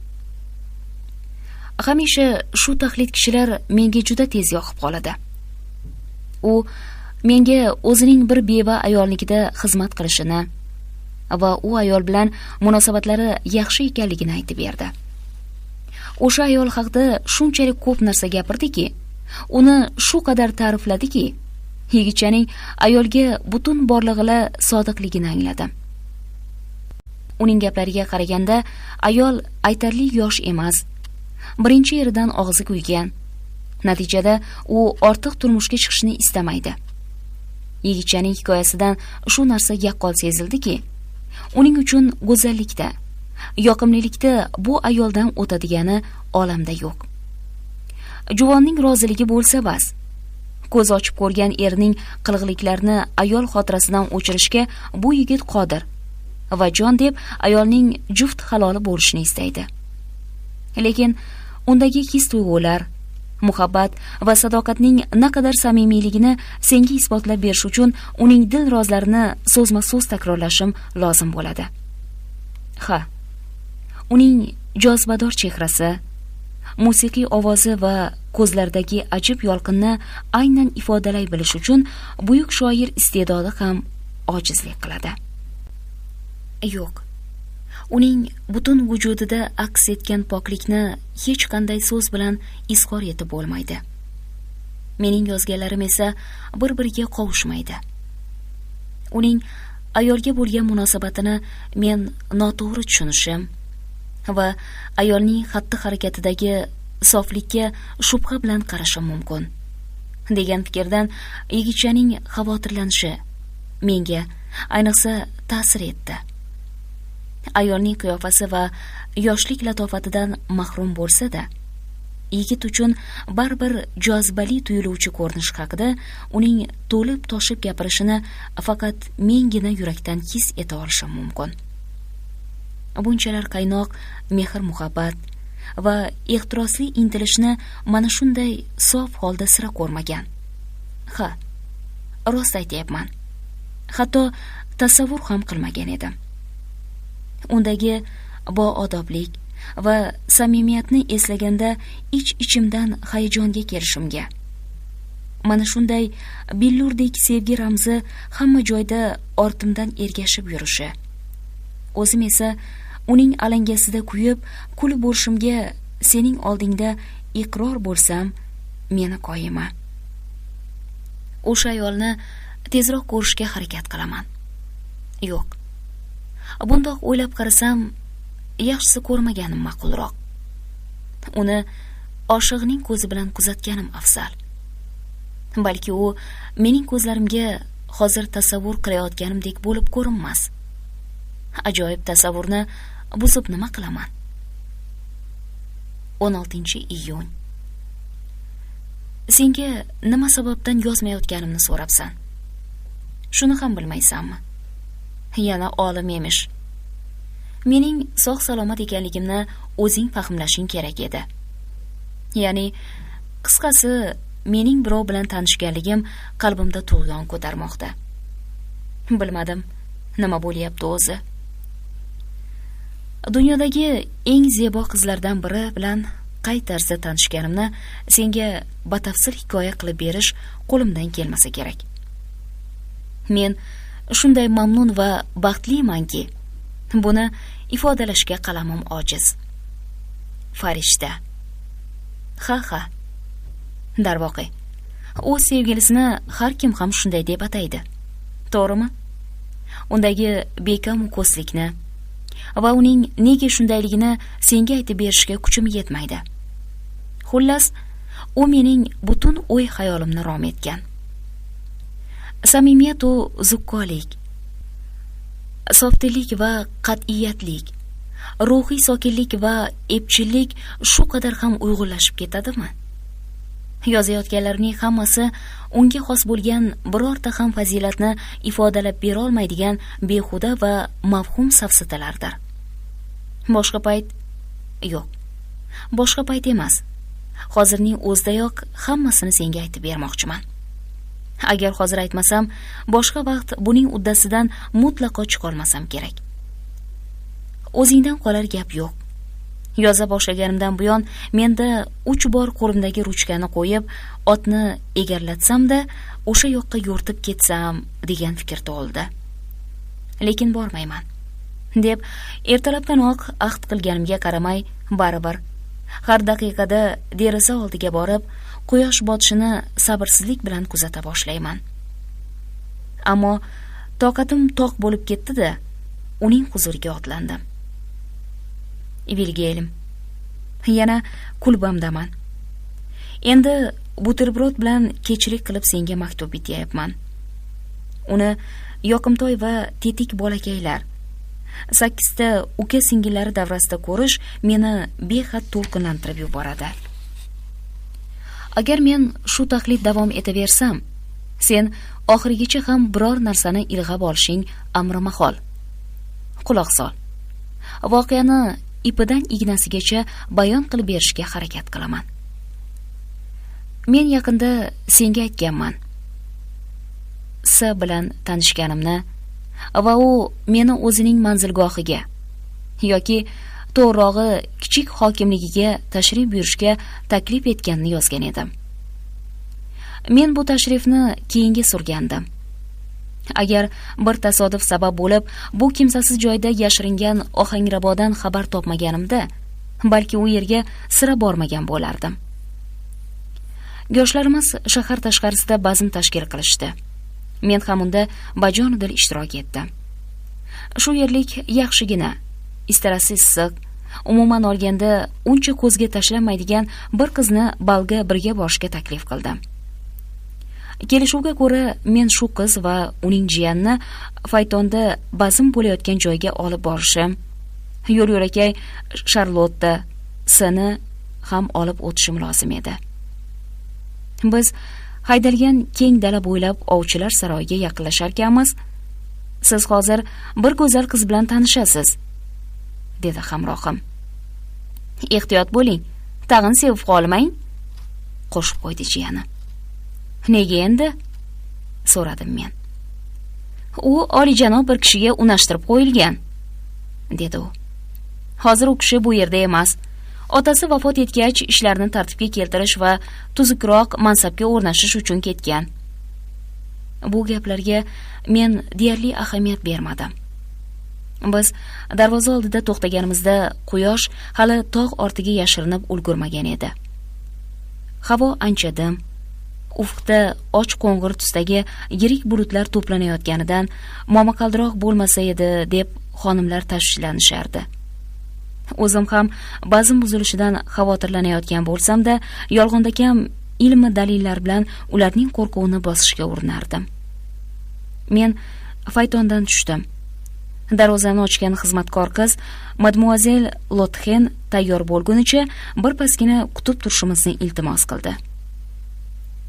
Hamisha shu taxlit kishilar menga juda tez yoqib qoladi. U menga o'zining bir beva ayolnikida xizmat qilishini va u ayol bilan munosabatlari yaxshi ekanligini aytib berdi. O'sha ayol haqida shunchalik ko'p narsa gapirdiki, uni shu qadar ta'rifladiki, yigitchaning ayolga butun borlig'ila sodiqligini angladim. Uning gaplariga qaraganda ayol aytarli yosh emas, birinchi eridan og'zi kuygan. Natijada u ortiq turmushga chiqishni istamaydi. Yigitchaning hikoyasidan shu narsa yaqqol sezildiki, uning uchun go'zallikda, yoqimlilikda bu ayoldan o'tadigani olamda yo'q. Juvonning roziligi bo'lsa bas, ko'z ochib ko'rgan erining qilg'iliklarini ayol xotirasidan o'chirishga bu yigit qodir va jon deb ayolning juft haloli bo'lishini istaydi. Lekin undagi his-tuyg'ular, muhabbat va sadoqatning naqadar samimiyligini senga isbotlab berish uchun uning dil rozlarini so'zma-so'z takrorlashim lozim bo'ladi. Ha, uning jozibador chehrasi, musiqiy ovozi va ko'zlaridagi ajib yolqinni aynan ifodalay bilish uchun buyuk shoir iste'dodi ham ojizlik qiladi. Yo'q, uning butun vujudida aks etgan poklikni hech qanday so'z bilan izhor etib bo'lmaydi. Mening yozganlarim esa bir-biriga qovushmaydi. Uning ayolga bo'lgan munosabatini men noto'g'ri tushunishim va ayolning xatti-harakatidagi soflikka shubha bilan qarashim mumkin degan fikrdan yigitchaning xavotirlanishi menga ayniqsa ta'sir etdi. Ayolning qiyofasi va yoshlik latofatidan mahrum bo'lsa-da, yigit uchun baribir jozibali tuyuluvchi ko'rinish haqida uning to'lib toshib gapirishini faqat mengina yurakdan his eta olishim mumkin. Bunchalar qaynoq mehr-muhabbat va ehtirosli intilishni mana shunday sof holda sira ko'rmagan. Ha, rost aytayapman. Hatto tasavvur ham qilmagan edim. Undagi boodoblik va samimiyatni eslaganda ich-ichimdan hayajonga kelishimga. Mana shunday billurdek sevgi ramzi hamma joyda ortimdan ergashib yurishi. O'zim esa uning alangasida kuyib, kulib bo'lishimga sening oldingda iqror bo'lsam, meni qoyima. O'sha ayolni tezroq ko'rishga harakat qilaman. Yo'q. Bundoq o'ylab qarasam, yaxshisi ko'rmaganim ma'qulroq. Uni oshig'ining ko'zi bilan kuzatganim afzal. Balki u mening ko'zlarimga hozir tasavvur qilayotganimdek bo'lib ko'rinmas. Ajoyib tasavvurni buzib nima qilaman? 16-iyun. Senga nima sababdan yozmayotganimni so'rabsan. Shuni ham bilmaysanmi? Yana olim emish. mening sog' salomat ekanligimni o'zing fahmlashing kerak edi. Ya'ni qisqasi, mening birov bilan tanishganligim qalbimda tug'yon ko'tarmoqda. Bilmadim, nima bo'lyapti o'zi. Dunyodagi eng zebo qizlardan biri bilan qay tarzda tanishganimni senga batafsil hikoya qilib berish qo'limdan kelmasa kerak. Men shunday mamnun va baxtlimanki, buni ifodalashga qalamim ojiz. Farishta. Ha. Darvoqe, u sevgilisini har kim ham shunday deb ataydi. To'g'rimi? Undagi bekam ko'slikni va uning nega shundayligini senga aytib berishga kuchim yetmaydi. Xullas, u mening butun o'y xayolimni rom etgan. Samimiyat u zukkolik, softelik va qat'iyatlik, ruhiy sokinlik va epchillik shu qadar ham uyg'unlashib ketadimi? Yozayotganlarning hammasi unga xos bo'lgan birorta ham fazilatni ifodalab bera olmaydigan behuda va mavhum safsatalardir. Boshqa payt yo'q. Boshqa payt emas. Hozirning o'zidayoq hammasini senga aytib bermoqchiman. Agar hozir aytmasam, boshqa vaqt buning uddasidan mutlaqo chiqolmasam kerak. O'zingdan qolar gap yo'q. Yoza boshlaganimdan buyon menda 3 bor qo'limdagi ruchkani qo'yib, otni egarlatsam-da, o'sha yoqqa yo'rtib ketsam degan fikr tug'ildi. Lekin bormayman, deb ertalabdanoq ahd qilganimga qaramay, baribir har daqiqada deraza oldiga borib, quyosh botishini sabrsizlik bilan kuzata boshlayman. Ammo toqatim toq bo'lib ketdi-da, uning huzuriga otlandim. Vilgelim, yana kulbamdaman. Endi buterbrod bilan kechlik qilib senga maktub bityapman. Uni yoqimtoy va tetik bolakaylar, 8 ta uka singillari davrasida ko'rish meni behad to'lqinlantirib yuboradi. Agar men shu taqlid davom etaversam, sen oxirigacha ham biror narsani ilg'ab olishing amri mahol. Quloq sol. Voqeani ipidan ignasigacha bayon qilib berishga harakat qilaman. Men yaqinda senga aytganman. S bilan tanishganimni va u meni o'zining manzilgohiga yoki to'g'rog'i kichik hokimligiga tashrif buyurishga taklif etganini yozgan edim. Men bu tashrifni keyinga surgandim. Agar bir tasodif sabab bo'lib bu kimsasiz joyda yashiringan Ohangrabodan xabar topmaganimda, balki u yerga sira bormagan bo'lardim. Yoshlarimiz shahar tashqarisida bazm tashkil qilishdi. Men ham unda bajonidil ishtirok etdim. Shu yerlik yaxshigina, istarasi issiq, umuman olganda uncha ko'zga tashlanmaydigan bir qizni balga birga borishga taklif qildim. Kelishuvga ko'ra men shu qiz va uning jiyanini faytonda bazm bo'layotgan joyga olib borishim, yo'l-yo'lakay Charlotta seni ham olib o'tishim lozim edi. Biz haydalgan keng dala bo'ylab ovchilar saroyiga yaqinlasharkanmiz. Siz hozir bir go'zal qiz bilan tanishasiz, dedi hamrohim. Ehtiyot bo'ling, tag'in sevib qolmang, qo'shib qo'ydi jiyani. Nega endi? So'radim men. U olijanob bir kishiga unashtirib qo'yilgan, dedi u. Hozir u kishi bu yerda emas. Otasi vafot etgach, ishlarni tartibga keltirish va tuzukroq mansabga o'rnashish uchun ketgan. Bu gaplarga men deyarli ahamiyat bermadim. Biz darvoza oldida to'xtaganimizda quyosh hali tog' ortiga yashirinib ulgurmagan edi. Havo ancha dim. Ufqda och qo'ng'ir tusdagi yirik bulutlar to'planayotganidan momaqaldiroq bo'lmasa edi deb xonimlar tashvishlanishardi. O'zim ham bazm buzilishidan xavotirlanayotgan bo'lsam-da, yolg'ondakam ilmi dalillar bilan ularning qo'rquvini bosishga urinardim. Men faytondan tushdim. Darvozani ochgan xizmatkor qiz Mademoiselle Lothen tayyor bo'lgunicha birpasgina kutib turishimizni iltimos qildi.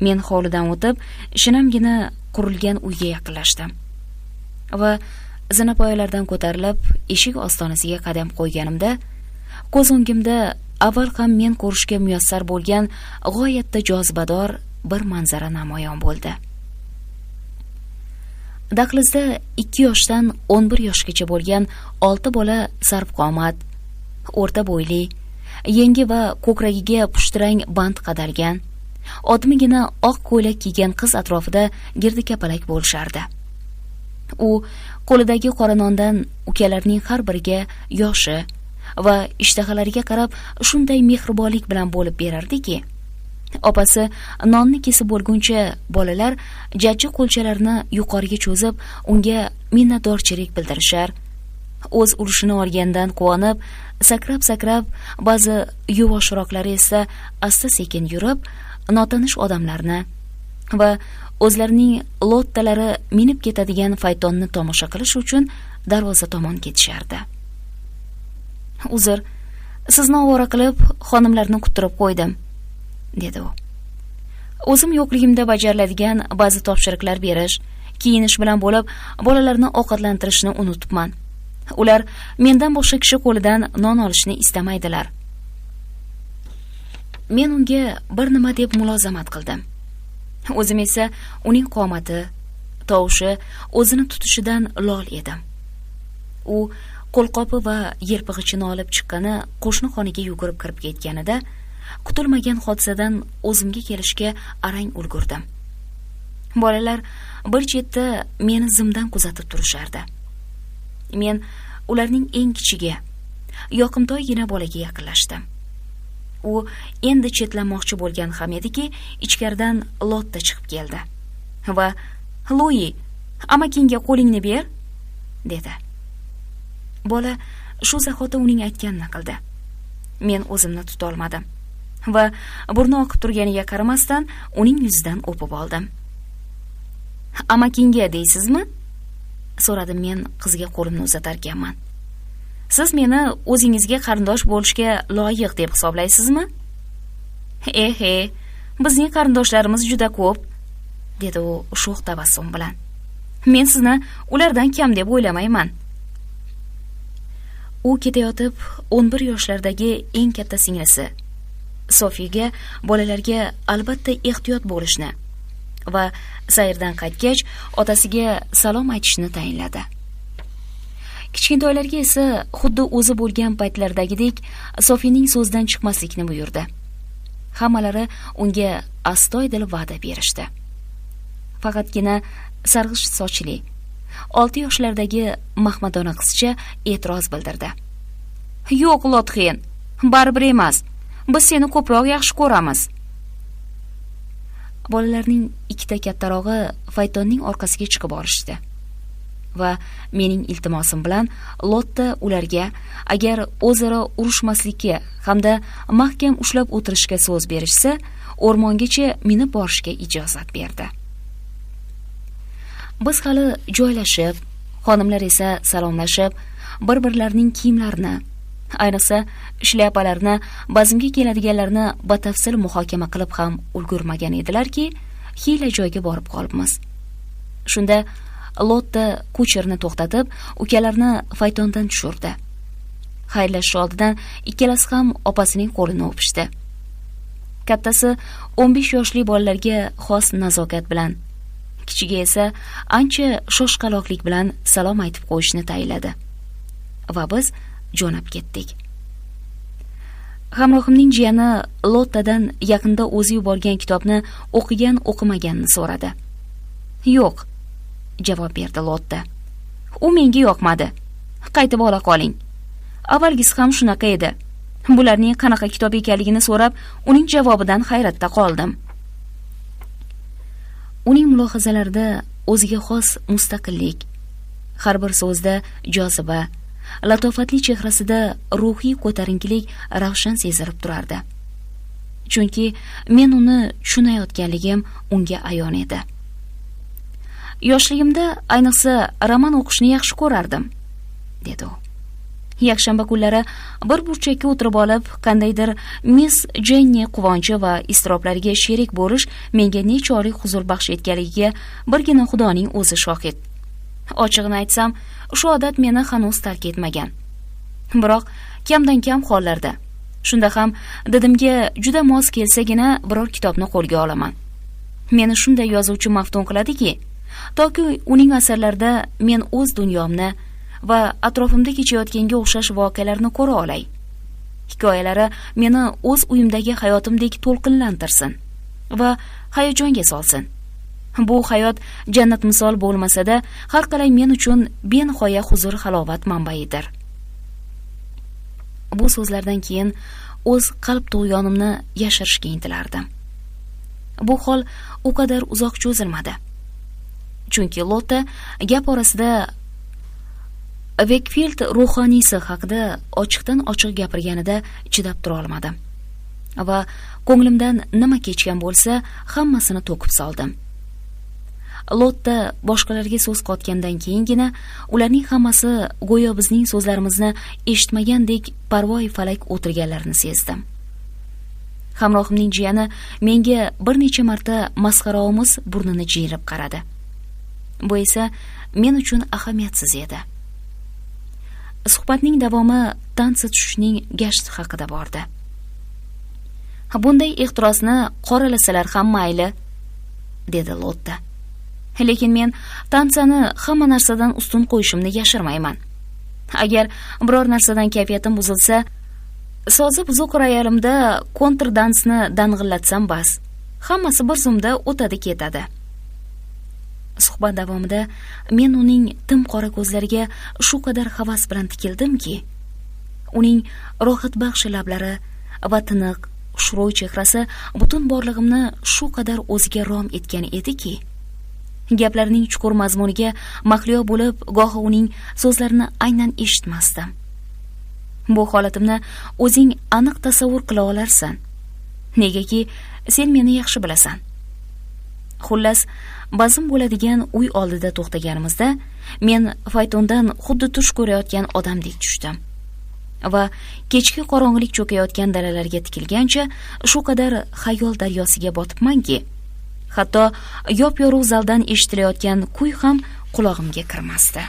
Men hovlidan o'tib, shinamgina qurilgan uyga yaqinlashdim va zinapoyalardan ko'tarilib eshik ostonasiga qadam qo'yganimda ko'z o'ngimda avval ham men ko'rishga muyassar bo'lgan g'oyatda jozibador bir manzara namoyon bo'ldi. Dahlizda 2 yoshdan 11 yoshgacha bo'lgan 6 bola sarvqomat, o'rta bo'yli, yengi va ko'kragiga pushtirang band qadalgan, odmigina oq ko'ylak kiygan qiz atrofida girdikapalak bo'lishardi. U qo'lidagi qora nondan ukalarining har biriga yoshi va ishtahalariga qarab shunday mehribonlik bilan bo'lib berardiki, opasi nonni kesib bo'lguncha bolalar jajji qo'lchalarini yuqoriga cho'zib unga minnatdorchilik bildirishar, o'z ulushini olgandan quvonib, sakrab ba'zi yuvoshroqlari esa asta-sekin yurib notanish odamlarni va o'zlarining lottalari minib ketadigan faytonni tomosha qilish uchun darvoza tomon ketishardi. "Uzr, sizni ovora qilib xonimlarni kuttirib qo'ydim", dedi u. "O'zim yo'qligimda bajariladigan ba'zi topshiriqlar berish, kiyinish bilan bo'lib, bolalarni ovqatlantirishni unutibman. Ular mendan boshqa kishi qo'lidan non olishni istamaydilar." Men unga bir nima deb mulozamat qildim. O'zim esa uning qomati, tovushi, o'zini tutishidan lol edim. U qo'lqopi va yelpig'ichini olib chiqqani qo'shni xonaga yugurib kirib ketganida kutilmagan hodisadan o'zimga kelishga arang ulgurdim. Bolalar bir chetda meni zimdan kuzatib turishardi. Men ularning eng kichigi, yoqimtoygina bolaga yaqinlashdim. U endi chetlanmoqchi bo'lgan ham ediki, ichkaridan Lotta chiqib keldi va "Lui, amakingga qo'lingni ber", dedi. Bola shu zahoti uning aytganini qildi. Men o'zimni tuta olmadim va burni oqib turganiga qaramasdan uning yuzidan o'pib oldim. "Amakingga deysizmi?" so'radim men qizga qo'limni uzatarkanman. "Siz meni o'zingizga qarindosh bo'lishga loyiq deb hisoblaysizmi?" "Ehe, bizning qarindoshlarimiz juda ko'p", dedi u sho'x tabassum bilan. "Men sizni ulardan kam deb o'ylamayman." U ketayotib 11 yoshlardagi eng katta singlisi Sofiga bolalarga albatta ehtiyot bo'lishni va sayrdan qaytgach otasiga salom aytishni tayinladi. Kichkintoylarga esa xuddi o'zi bo'lgan paytlardagidek Sofining so'zdan chiqmaslikni buyurdi. Hammalari unga astoydil va'da berishdi. Faqatgina sarg'ish sochli 6 yoshlardagi mahmadona qizcha e'tiroz bildirdi. "Yo'q, Lotxen, baribir emas. Biz seni ko'proq yaxshi ko'ramiz." Bolalarning ikkita kattarog'i faytonning orqasiga chiqib olishdi va mening iltimosim bilan Lotta ularga agar o'zaro urushmaslikka hamda mahkam ushlab o'tirishga so'z berishsa, o'rmongacha minib borishga ijozat berdi. Biz hali joylashib, xonimlar esa salomlashib, bir-birlarining kiyimlarini, ayniqsa shlyapalarini, bazmga keladiganlarni batafsil muhokama qilib ham ulgurmagan edilarki, xiyla joyga borib qolibmiz. Shunda Lotta kucherni to'xtatib, ukalarni faytondan tushirdi. Xayrlashish oldidan ikkalasi ham opasining qo'lini o'pishdi. Kattasi 15 yoshli bolalarga xos nazokat bilan, kichigi esa ancha shoshqaloqlik bilan salom aytib qo'yishni tayinladi va biz jo'nab ketdik. Hamrohimning jiyani Lottadan yaqinda o'zi yuborgan kitobni o'qigan-o'qimaganini so'radi. "Yo'q", javob berdi Lotta. "U menga yoqmadi. Qaytib ola qoling. Avvalgisi ham shunaqa edi. Bularning qanaqa kitob ekanligini so'rab, uning javobidan hayratda qoldim." Uning mulohazalarida o'ziga xos mustaqillik, har bir so'zda joziba, latofatli chehrasida ruhiy ko'tarinkilik ravshan sezilib turardi. Chunki men uni tushunayotganligim unga ayon edi. "Yoshligimda ayniqsa roman o'qishni yaxshi ko'rardim", dedi u. "Yakshanba kunlari bir burchakka o'tirib olib, qandaydir Miss Jenni quvonchi va iztiroblariga sherik bo'lish menga nechog'lik huzur baxsh etganligiga birgina Xudoning o'zi shohid. Ochig'ini aytsam, shu odat meni hanuz tark etmagan. Biroq kamdan kam hollarda, shunda ham didimga juda mos kelsagina biror kitobni qo'lga olaman. Meni shunday yozuvchi maftun qiladiki, toki uning asarlarida men o'z dunyomni va atrofimda kechayotganga o'xshash voqealarni ko'ra olay. Hikoyalari meni o'z uyimdagi hayotimdek to'lqinlantirsin va hayajonga solsin. Bu hayot jannat misol bo'lmasa-da, har qalay men uchun benihoya huzur halovat manbaidir. Bu so'zlardan keyin o'z qalb tug'yonimni yashirishga intilardim. Bu hol u qadar uzoq cho'zilmadi. Chunki Lotta gap orasida Wakefield ruhoniysi haqida ochiqdan ochiq gapirganida chidab tura olmadim va ko'nglimdan nima kechgan bo'lsa, hammasini to'kib soldim. Lotta boshqalarga so'z qotgandan keyingina ularning hammasi go'yo bizning so'zlarimizni eshitmagandek parvoyi falak o'tirganlarini sezdim. Hamrohimning jiyani menga bir necha marta masxaraomuz burnini jiyirib qaradi. Bu esa men uchun ahamiyatsiz edi. Suhbatning davomi tansi tushishning gashti haqida bordi. Bunday ehtirosni qoralasalar ham mayli, dedi Lotta. Lekin men tansani hamma narsadan ustun qo'yishimni yashirmayman. Agar biror narsadan kayfiyatim buzilsa, sozi buzuq royalimda kontrdansni dang'illatsam bas. Hammasi bir zumda o'tadi ketadi. Suhbat davomida men uning tim qora ko'zlariga shu qadar havas bilan tikildimki, uning rohatbaxsh lablari va tiniq, xushro'y chehrasi butun borlig'imni shu qadar o'ziga rom etgan ediki, gaplarining chuqur mazmuniga mahliyo bo'lib, gohi uning so'zlarini aynan eshitmasdim. Bu holatimni o'zing aniq tasavvur qila olarsan, negaki sen meni yaxshi bilasan. Xullas, bazm bo'ladigan uy oldida to'xtaganimizda men faytondan xuddi tush ko'rayotgan odamdek tushdim va kechki qorong'ilik cho'kayotgan dalalarga tikilgancha shu qadar xayol daryosiga botibmanki, hatto yop-yorug' zaldan eshitilayotgan kuy ham qulog'imga kirmasdi.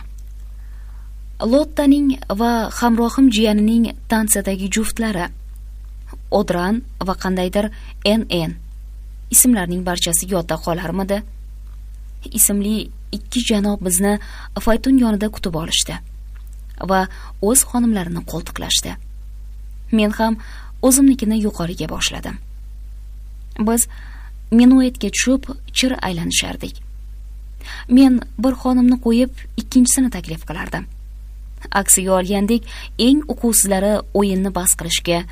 Lottaning va hamrohim jiyanining tansadagi juftlari Odran va qandaydir NN ismlarning barchasi yodda qolarmidi? Ismli ikki janob bizni fayton yonida kutib olishdi va o'z xonimlarini qo'ltiqlashdi. Men ham o'zimnikini yuqoriga boshladim. Biz minuetga tushib chir aylanishardik. Men bir xonimni qo'yib ikkinchisini taklif qilardim. Aksiga olgandek eng uquvsizlari o'yinni bas qilishga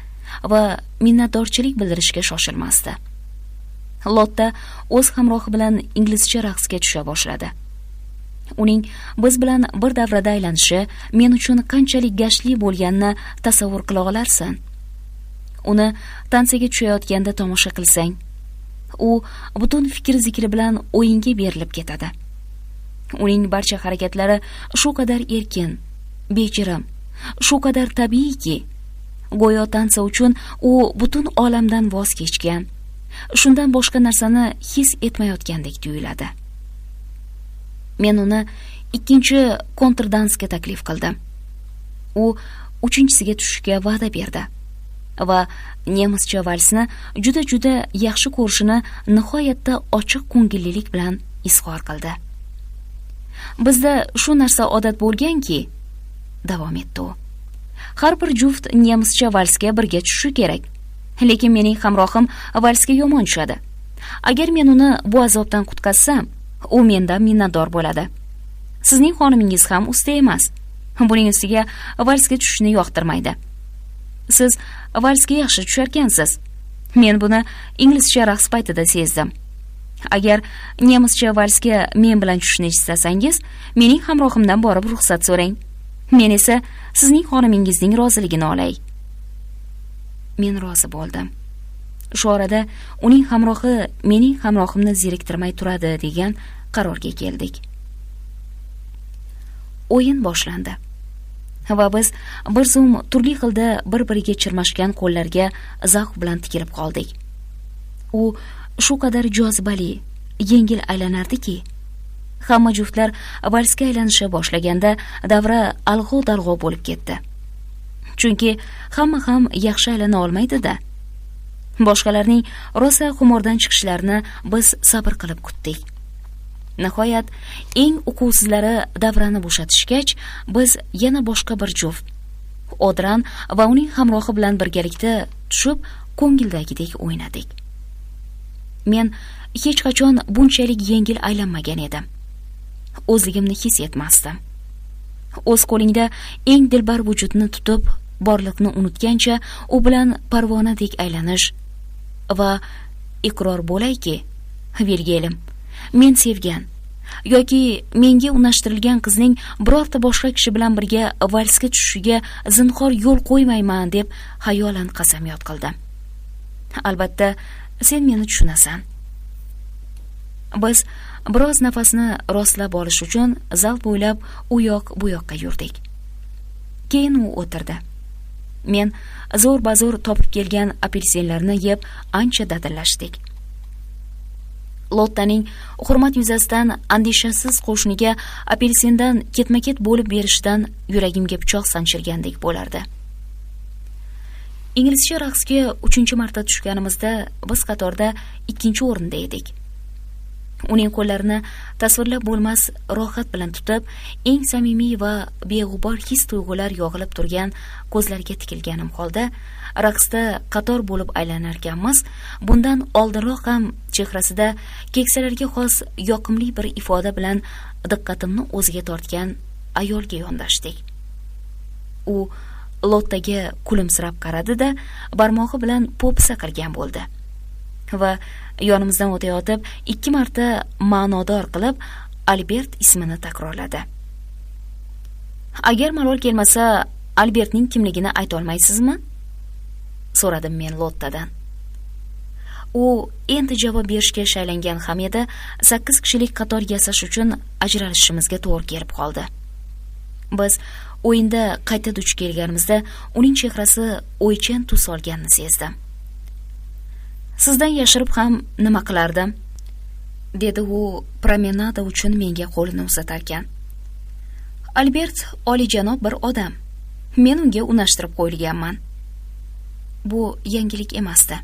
va minnatdorchilik bildirishga shoshilmasdi. Lotta o'z hamrohi bilan inglizcha raqsga tusha boshladi. Uning biz bilan bir davrada aylanishi men uchun qanchalik gashtli bo'lganini tasavvur qila olarsan. Uni tansaga tushayotganda tomosha qilsang, u butun fikr-zikri bilan o'yinga berilib ketadi. Uning barcha harakatlari shu qadar erkin, bejirim, shu qadar tabiiyki, go'yo tansa uchun u butun olamdan voz kechgan, shundan boshqa narsani his etmayotgandek tuyuladi. Men uni ikkinchi kontrdansga taklif qildim. U uchinchisiga tushishga va'da berdi va nemischa valsni juda yaxshi ko'rishini nihoyatda ochiq ko'ngillilik bilan izhor qildi. Bizda shu narsa odat bo'lganki, davom etdi u. Har bir juft nemischa valsga birga tushishi kerak. Lekin mening hamrohim valsga yomon tushadi. Agar men uni bu azobdan qutqazsam, u mendan minnatdor bo'ladi. Sizning xonimingiz ham usta emas. Buning ustiga valsga tushishni yoqtirmaydi. Siz valsga yaxshi tusharkansiz. Men buni inglizcha raqs paytida sezdim. Agar nemischa valsga men bilan tushishni istasangiz, mening hamrohimdan borib ruxsat so'rang. Men esa sizning xonimingizning roziligini olay. Men rozi bo'ldim. Shu orada uning hamrohi mening hamrohimni zeriktirmay turadi degan qarorga keldik. O'yin boshlandi va biz bir zum turli xilda bir-biriga chirmashgan qo'llarga zavq bilan tikilib qoldik. U shu qadar jozibali, yengil aylanardiki, Hamma juftlar valsga aylanisha boshlaganda davra alg'ov-dalg'ov bo'lib ketdi. Chunki hamma ham yaxshi aylana olmaydi-da. Boshqalarning rosa xumordan chiqishlarini biz sabr qilib kutdik. Nihoyat eng uquvsizlari davrani bo'shatishgach, biz yana boshqa bir juft Odran va uning hamrohi bilan birgalikda tushib, ko'ngildagidek o'ynadik. Men hech qachon bunchalik yengil aylanmagan edim. O'zligimni his etmasdim. O'z qo'lingda eng dilbar vujudni tutib, borliqni unutgancha u bilan parvonadek aylanish va iqror bo'layki, Vilgelim, men sevgan yoki menga unashtirilgan qizning birorta boshqa kishi bilan birga valsga tushishiga zinhor yo'l qo'ymayman deb xayolan qasamyod qildim. Albatta, sen meni tushunasan. Biz biroz nafasni rostlab olish uchun zal bo'ylab u yoq bu yoqqa yurdik. Keyin u o'tirdi. Men zo'r-bazo'r topib kelgan apelsinlarni yeb ancha dadillashdik. Lottaning hurmat yuzasidan andishasiz qo'shniga apelsindan ketma-ket bo'lib berishidan yuragimga pichoq sanchilgandek bo'lardi. Inglizcha raqsga 3-marta tushganimizda biz qatorda 2-o'rinda edik. Uning qo'llarini tasvirlab bo'lmas rohat bilan tutib, eng samimiy va beg'ubor his-tuyg'ular yog'ilib turgan ko'zlariga tikilganim holda, raqsda qator bo'lib aylanarkanmiz, bundan oldinroq ham chehrasida keksalarga xos yoqimli bir ifoda bilan diqqatimni o'ziga tortgan ayolga yondashdik. U Lottaga kulimsirab qaradi-da, barmog'i bilan po'pisa qilgan bo'ldi va yonimizdan o'tayotib 2 marta ma'nodor qilib Albert ismini takrorladi. Agar malol kelmasa, Albertning kimligini ayta olmaysizmi? So'radim men Lottadan. U endi javob berishga shaylangan ham edi, 8 kishilik qator yasash uchun ajralishimizga to'g'ri kelib qoldi. Biz o'yinda qayta duch kelganimizda uning chehrasi o'ychan tus olganini sezdim. Sizdan yashirib ham nima qilardim? Dedi u promenada uchun menga qo'lini uzatarkan. Albert olijanob bir odam. Men unga unashtirib qo'yilganman. Bu yangilik emasdi.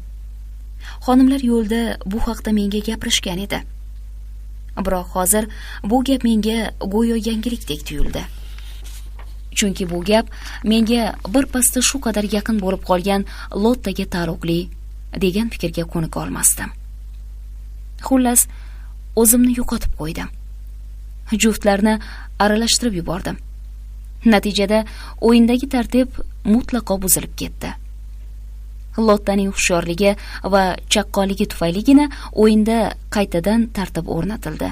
Xonimlar yo'lda bu haqda menga gapirishgan edi. Biroq hozir bu gap menga go'yo yangilikdek tuyuldi. Chunki bu gap menga bir pasda shu qadar yaqin bo'lib qolgan Lottaga taalluqli degan fikrga ko'nika olmasdim. Xullas, o'zimni yo'qotib qo'ydim. Juftlarni aralashtirib yubordim. Natijada o'yindagi tartib mutlaqo buzilib ketdi. Lottaning hushyorligi va chaqqonligi tufayligina o'yinda qaytadan tartib o'rnatildi.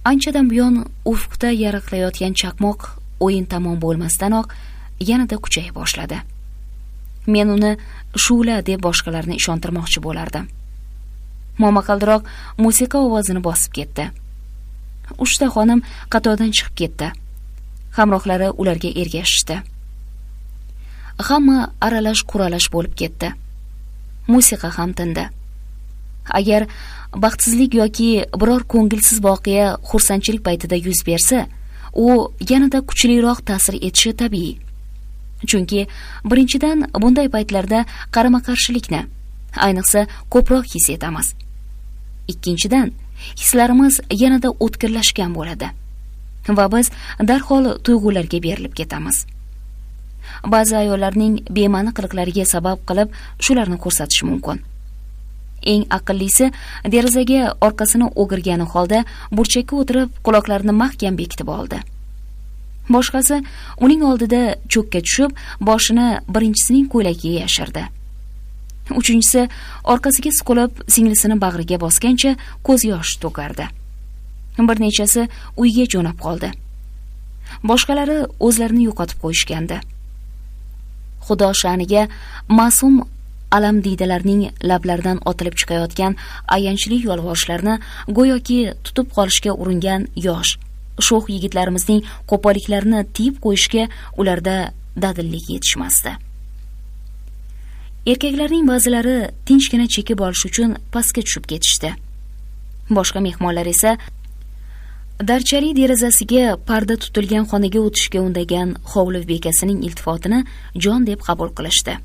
Anchadan buyon ufqda yaraqlayotgan chaqmoq o'yin tamom bo'lmasdanoq yanada kuchaya boshladi. Men uni Shula deb boshqalarni ishontirmoqchi bo'lardim. Momaqaldiroq musiqa ovozini bosib ketdi. 3 ta xonim qatordan chiqib ketdi. Hamrohlari ularga ergashishdi. Hamma aralash-quralash bo'lib ketdi. Musiqa ham tindi. Agar baxtsizlik yoki biror ko'ngilsiz voqea xursandchilik paytida yuz bersa, u yanada kuchliroq ta'sir etishi tabiiy. Chunki birinchidan bunday paytlarda qarama-qarshilikni, ayniqsa ko'proq his etamiz. Ikkinchidan, hislarimiz yanada o'tkirlashgan bo'ladi va biz darhol tuyg'ularga berilib ketamiz. Ba'zi ayollarning bema'ni qiliqlariga sabab qilib shularni ko'rsatish mumkin. Eng aqllisi derazaga orqasini o'girgani holda burchakka o'tirib quloqlarini mahkam bekitib oldi. Boshqasi uning oldida cho'kka tushib, boshini birinchisining ko'ylagiga yashirdi. Uchinchisi orqasiga suqilib, singlisini bag'riga bosgancha ko'z yosh to'kardi. Bir nechasi uyga jo'nab qoldi. Boshqalari o'zlarini yo'qotib qo'yishgandi. Xudo sha'niga ma'sum alamdiydalarning lablaridan otilib chiqayotgan ayanchli yolg'oshlarni go'yoki tutib qolishga uringan yosh, sho'x yigitlarimizning qo'polliklarini tiyib qo'yishga ularda dadillik yetishmasdi. Erkaklarning ba'zilari tinchgina chekib olish uchun pastga tushib ketishdi. Boshqa mehmonlar esa darchali derazasiga parda tutilgan xonaga o'tishga undagan hovli bekasining iltifotini jon deb qabul qilishdi.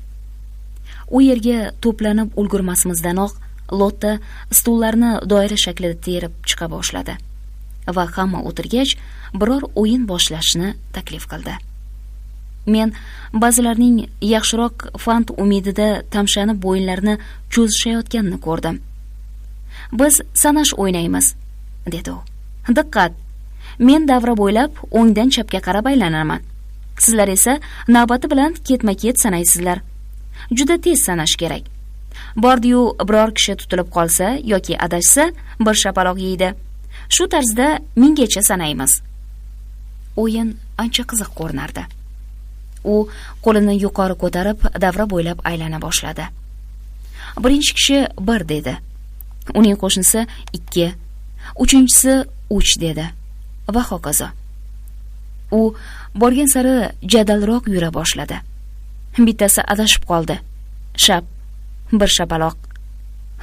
U yerga to'planib ulgurmasmizdanoq Lotta stullarni doira shaklida terib chiqa boshladi va hamma o'tirgach biror o'yin boshlashni taklif qildi. Men ba'zilarning yaxshiroq fant umidida tamshanib bo'yinlarini cho'zishayotganini ko'rdim. Biz sanash o'ynaymiz, dedi u. Diqqat! Men davra bo'ylab o'ngdan chapga qarab aylanaman. Sizlar esa navbati bilan ketma-ket sanaysizlar. Juda tez sanash kerak. Bordi-yu biror kishi tutilib qolsa yoki adashsa, bir shapaloq yeydi. Shu tarzda minggacha sanaymiz. O'yin ancha qiziq ko'rinardi. U qo'lini yuqori ko'tarib davra bo'ylab aylana boshladi. Birinchi kishi 1 dedi. Uning qo'shnisi 2, uchinchisi 3 dedi va hokazo. U borgan sari jadalroq yura boshladi. Bittasi adashib qoldi. Shap, bir shapaloq.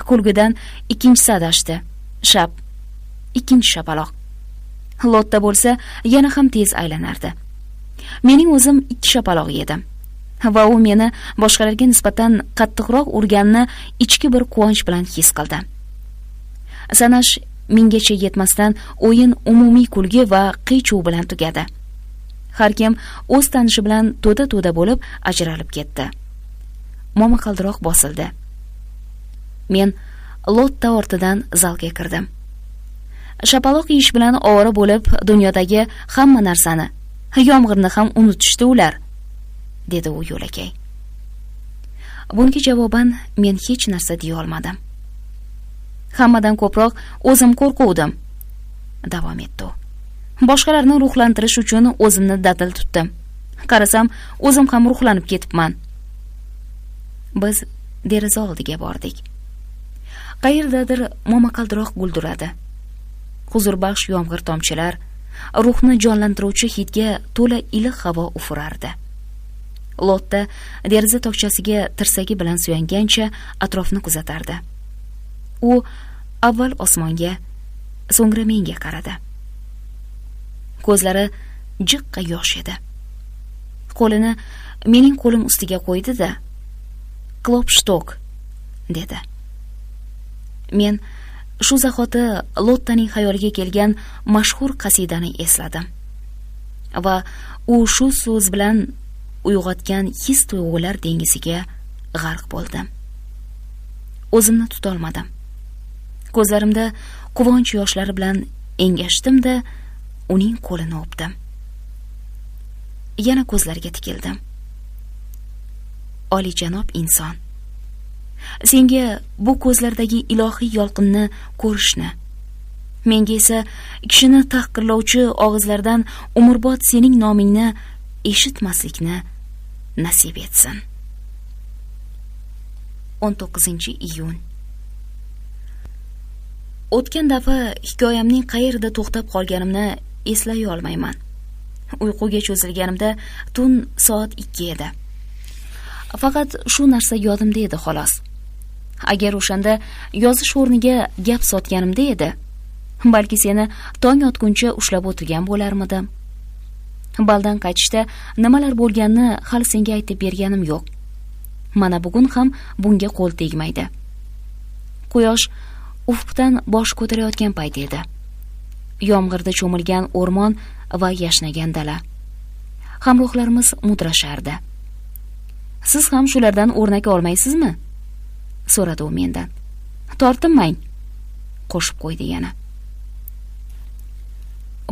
Kulgidan ikkinchisi adashdi. Shap, ikkinchi shapaloq. Lotta bo'lsa yana ham tez aylanardi. Mening o'zim 2 shapaloq yedim va u meni boshqalarga nisbatan qattiqroq urganini ichki bir quvonch bilan his qildim. Sanash minggacha yetmasdan o'yin umumiy kulgi va qiy-chuv bilan tugadi. Har kim o'z tanishi bilan to'da bo'lib ajralib ketdi. Momaqaldiroq bosildi. Men Lotta ortidan zalga kirdim. Shapaloq yeyish bilan ovora bo'lib dunyodagi hamma narsani, yomg'irni ham unutishdi ular, dedi u yo'lakay. Bunga javoban men hech narsa deya olmadim. Hammadan ko'proq o'zim qo'rquvdim, davom etdi u. Boshqalarni ruhlantirish uchun o'zimni dadil tutdim. Qarasam, o'zim ham ruhlanib ketibman. Biz deraza oldiga bordik. Qayerdadir momaqaldiroq gulduradi. Huzurbaxsh yomg'ir tomchilar ruhni jonlantiruvchi hidga to'la iliq havo ufurardi. Lotta deraza tokchasiga tirsagi bilan suyangancha atrofni kuzatardi. U avval osmonga, so'ngra menga qaradi. Ko'zlari jiqqa yosh edi. Qo'lini mening qo'lim ustiga qo'ydi-da, "Klopshtok", dedi. Men shu zahoti Lottaning xayoliga kelgan mashhur qasidani esladim va u shu so'z bilan uyg'otgan his-tuyg'ular dengiziga g'arq bo'ldim. O'zimni tuta olmadim. Ko'zlarimda quvonch yoshlari bilan engashdim-da, uning qo'lini o'pdim. Yana ko'zlariga tikildim. Olijanob inson, senga bu ko'zlardagi ilohiy yolqinni ko'rishni, menga esa kishini tahqirlovchi og'izlardan umrbod sening nomingni eshitmaslikni nasib etsin. 19-iyun. O'tgan dafa hikoyamning qayerda to'xtab qolganimni eslay olmayman. Uyquga cho'zilganimda tun soat 2 edi. Faqat shu narsa yodimda edi xolos. Agar o'shanda yozish o'rniga gap sotganimda edi, balki seni tong otguncha ushlab o'tirgan bo'larmidim. Baldan qaytishda nimalar bo'lganini hali senga aytib berganim yo'q. Mana bugun ham bunga qo'l tegmaydi. Quyosh ufqdan bosh ko'tarayotgan payt edi. Yomg'irda cho'milgan o'rmon va yashnagan dala. Hamrohlarimiz mudrashardi. Siz ham shulardan o'rnak olmaysizmi? So'radi u mendan. Tortinmang, qo'shib qo'ydi yana.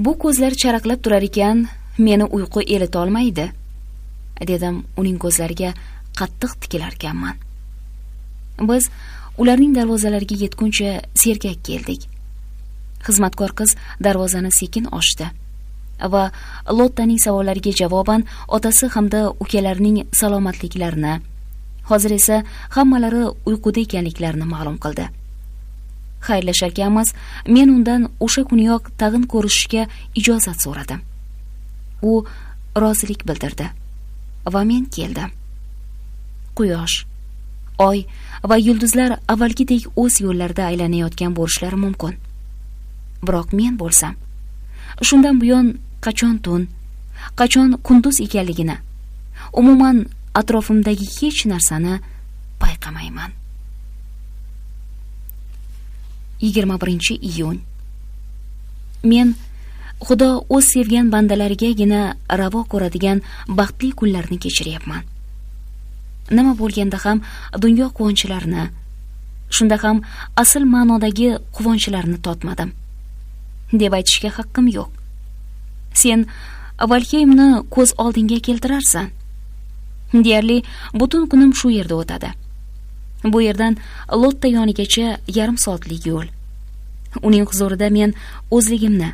Bu ko'zlar charaqlab turar ekan, meni uyqu elita olmaydi, dedim uning ko'zlariga qattiq tikilarkanman. Biz ularning darvozalariga yetguncha sergak keldik. Xizmatkor qiz darvozani sekin ochdi va Lottaning savollariga javoban otasi hamda ukalarining salomatliklarini, hozir esa hammalari uyquda ekanliklarini ma'lum qildi. Xayrlasharkanmiz, men undan o'sha kuniyoq tag'in ko'rishishga ijozat so'radim. U rozilik bildirdi va men keldim. Quyosh, oy va yulduzlar avvalgidek o'z yo'llarida aylanayotgan bo'lishlari mumkin. biroq men bo'lsam shundan buyon qachon tun, qachon kunduz ekanligini, umuman atrofimdagi hech narsani payqamayman. 21-iyun. Men Xudo o'z sevgan bandalarigagina ravo ko'radigan baxtli kunlarni kechiryapman. Nima bo'lganda ham dunyo quvonchlarini, shunda ham asl ma'nodagi quvonchlarini totmadim deb aytishga haqqim yo'q. Sen Valheymni ko'z oldingga keltirarsan. Deyarli butun kunim shu yerda o'tadi. Bu yerdan Lotta yonigacha yarim soatlik yo'l. Uning huzurida men o'zligimni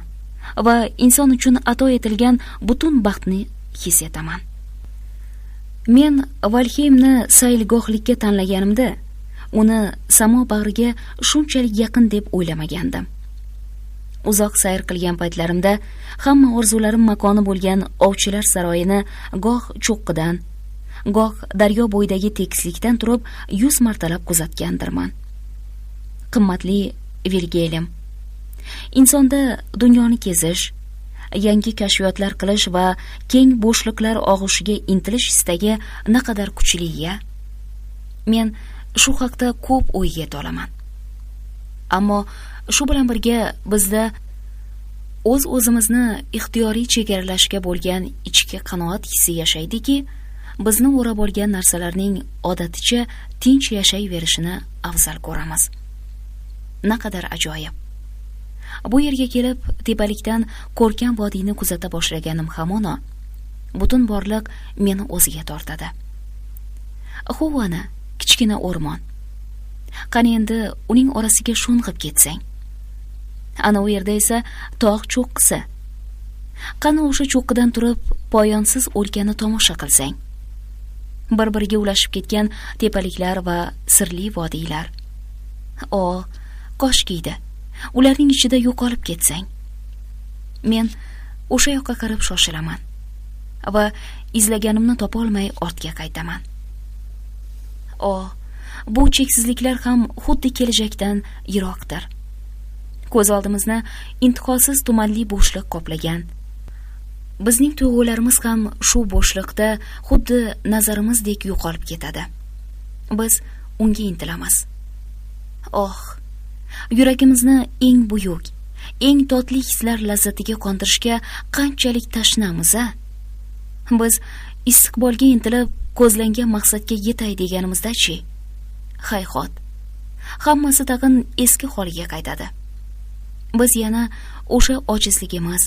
va inson uchun ato etilgan butun baxtni his etaman. Men Valheymni saylgohlikka tanlaganimda uni samo bag'riga shunchalik yaqin deb o'ylamagandim. Uzoq sayr qilgan paytlarimda hamma orzularim makoni bo'lgan ovchilar saroyini goh cho'qqidan, goh daryo bo'yidagi tekislikdan turib 100 martalab kuzatgandirman. Qimmatli Vilgelem, insonda dunyoni kezish, yangi kashfiyotlar qilish va keng bo'shliqlar og'ushiga intilish istagi naqadar kuchli-ya. Men shu haqda ko'p o'yga yetolaman. Ammo shu bilan birga bizda o'z-o'zimizni ixtiyoriy chegaralashga bo'lgan ichki qanoat hissi yashaydiki, bizni o'rab olgan narsalarning odaticha tinch yashayverishini afzal ko'ramiz. Naqadar ajoyib. Bu yerga kelib tepalikdan ko'rkam vodiyni kuzata boshlaganim hamono butun borliq meni o'ziga tortadi. Huvana kichkina o'rmon. Qani endi uning orasiga sho'ng'ib ketsang. Ana u yerda esa tog' cho'qqisi. Qani o'sha cho'qqidan turib poyonsiz o'lkani tomosha qilsang. Bir-biriga ulashib ketgan tepaliklar va sirli vodiylar. Qoshkiydi. Ularning ichida yo'qolib ketsang. Men o'sha yoqqa qarab shoshilaman va izlaganimni topa olmay ortga qaytaman. Bu cheksizliklar ham xuddi kelajakdan yiroqdir. Ko'z oldimizni intihosiz tumanli bo'shliq qoplagan. Bizning tuyg'ularimiz ham shu bo'shliqda xuddi nazarimizdek yo'qolib ketadi. Biz unga intilamiz. Yuragimizni eng buyuk, eng totli hislar lazzatiga qondirishga qanchalik tashnamiz-a? Biz istiqbolga intilib, ko'zlangan maqsadga yetay deganimizda-chi? Hayhot. Hammasi tag'in eski holiga qaytadi. Biz yana o'sha ojizligimiz,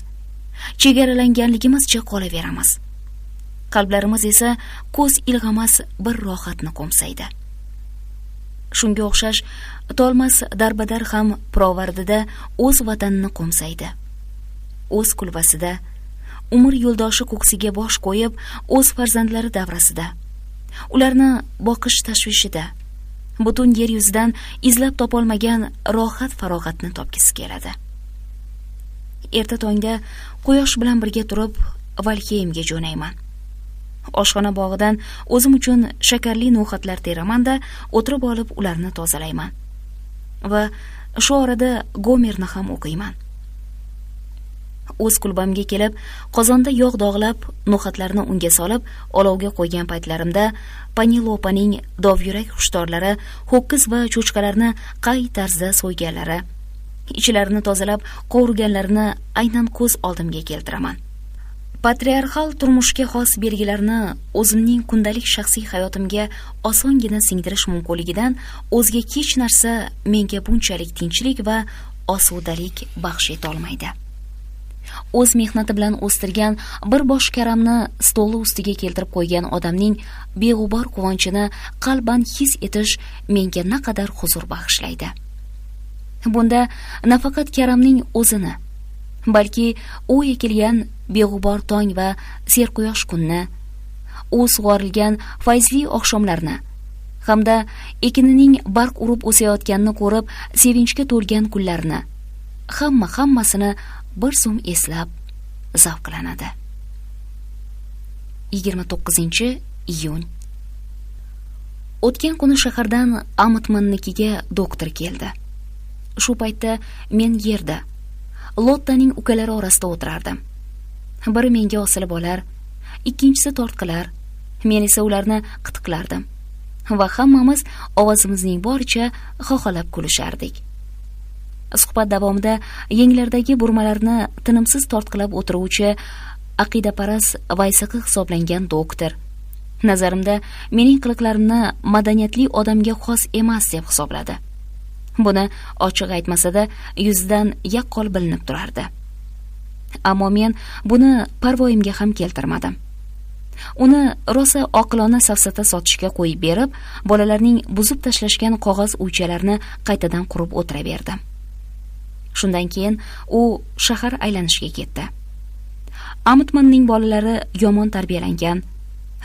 chegaralanganligimizcha qolaveramiz. Qalblarimiz esa ko'z ilg'amas bir rohatni qo'msaydi. Shunga o'xshash tolmas darbadar ham pirovardida o'z vatanini qo'msaydi. O'z kulbasida, umr yo'ldoshi ko'ksiga bosh qo'yib, o'z farzandlari davrasida, ularni boqish tashvishida, butun yer yuzidan izlab topolmagan rohat farog'atni topgisi keladi. Erta tongda quyosh bilan birga turib Valheymga jo'nayman. Oshxona bog'idan o'zim uchun shakarli no'xatlar teraman-da, o'tirib olib ularni tozalayman. Va shu orada Gomerni ham o'qiyman. O'z kulbamga kelib, qozonda yog' dog'lab, no'xatlarni unga solib, olovga qo'ygan paytlarimda Panilopaning dovyurak xushtorlari ho'kiz va cho'chqalarni qay tarzda so'yganlari, ichlarini tozalab qovurganlarini aynan ko'z oldimga keltiraman. Patriarxal turmushga xos belgilarni o'zimning kundalik shaxsiy hayotimga osongina singdirish mumkinligidan o'zga hech narsa menga bunchalik tinchlik va osudalik baxsh eta olmaydi. O'z mehnati bilan o'stirgan bir bosh karamni stoli ustiga keltirib qo'ygan odamning beg'ubor quvonchini qalban his etish menga naqadar huzur bag'ishlaydi. Bunda nafaqat karamning o'zini, balki u ekilgan beg'ubor tong va serquyosh kunni, u sug'orilgan fayzli oqshomlarni hamda ekinining barq urib o'sayotganini ko'rib sevinchga to'lgan kunlarni hammasini bir zum eslab zavqlanadi. 29-iyun. O'tgan kuni shahardan Amitmannikiga doktor keldi. Shu paytda men yerda Lottaning ukalari orasida o'tirardim. Biri menga osilib olar, ikkinchisi tortqilar, men esa ularni qitiqlardim va hammamiz ovozimizning boricha xoxolab kulishardik. Suhbat davomida yenglaridagi burmalarni tinimsiz tortqilab o'tiruvchi aqidaparast vaysaqi hisoblangan doktor nazarimda mening qiliqlarimni madaniyatli odamga xos emas deb hisobladi. Buni ochiq aytmasa-da yuzidan yaqqol bilinib turardi. Ammo men buni parvoyimga ham keltirmadim. Uni rosa oqilona safsata sotishga qo'yib berib, bolalarning buzib tashlashgan qog'oz uychalarini qaytadan qurib o'tiraverdim. Shundan keyin u shahar aylanishga ketdi. Amitmanning bolalari yomon tarbiyalangan.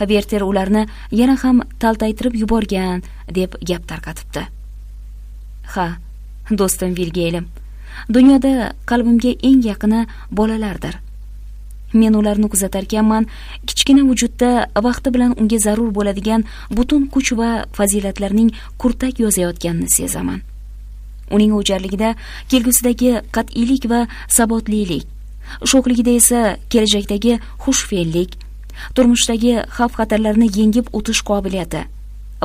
Verter ularni yana ham taltaytirib yuborgan deb gap tarqatibdi. Ha, do'stim Vilgelim, dunyoda qalbimga eng yaqini bolalardir. Men ularni kuzatarkanman, kichkina vujudda vaqti bilan unga zarur bo'ladigan butun kuch va fazilatlarning kurtak yozayotganini sezaman. Uning o'jarligida kelgusidagi qat'iylik va sabotlilik, sho'xligida esa kelajakdagi xushfe'llik, turmushdagi xavf-xatarlarni yengib o'tish qobiliyati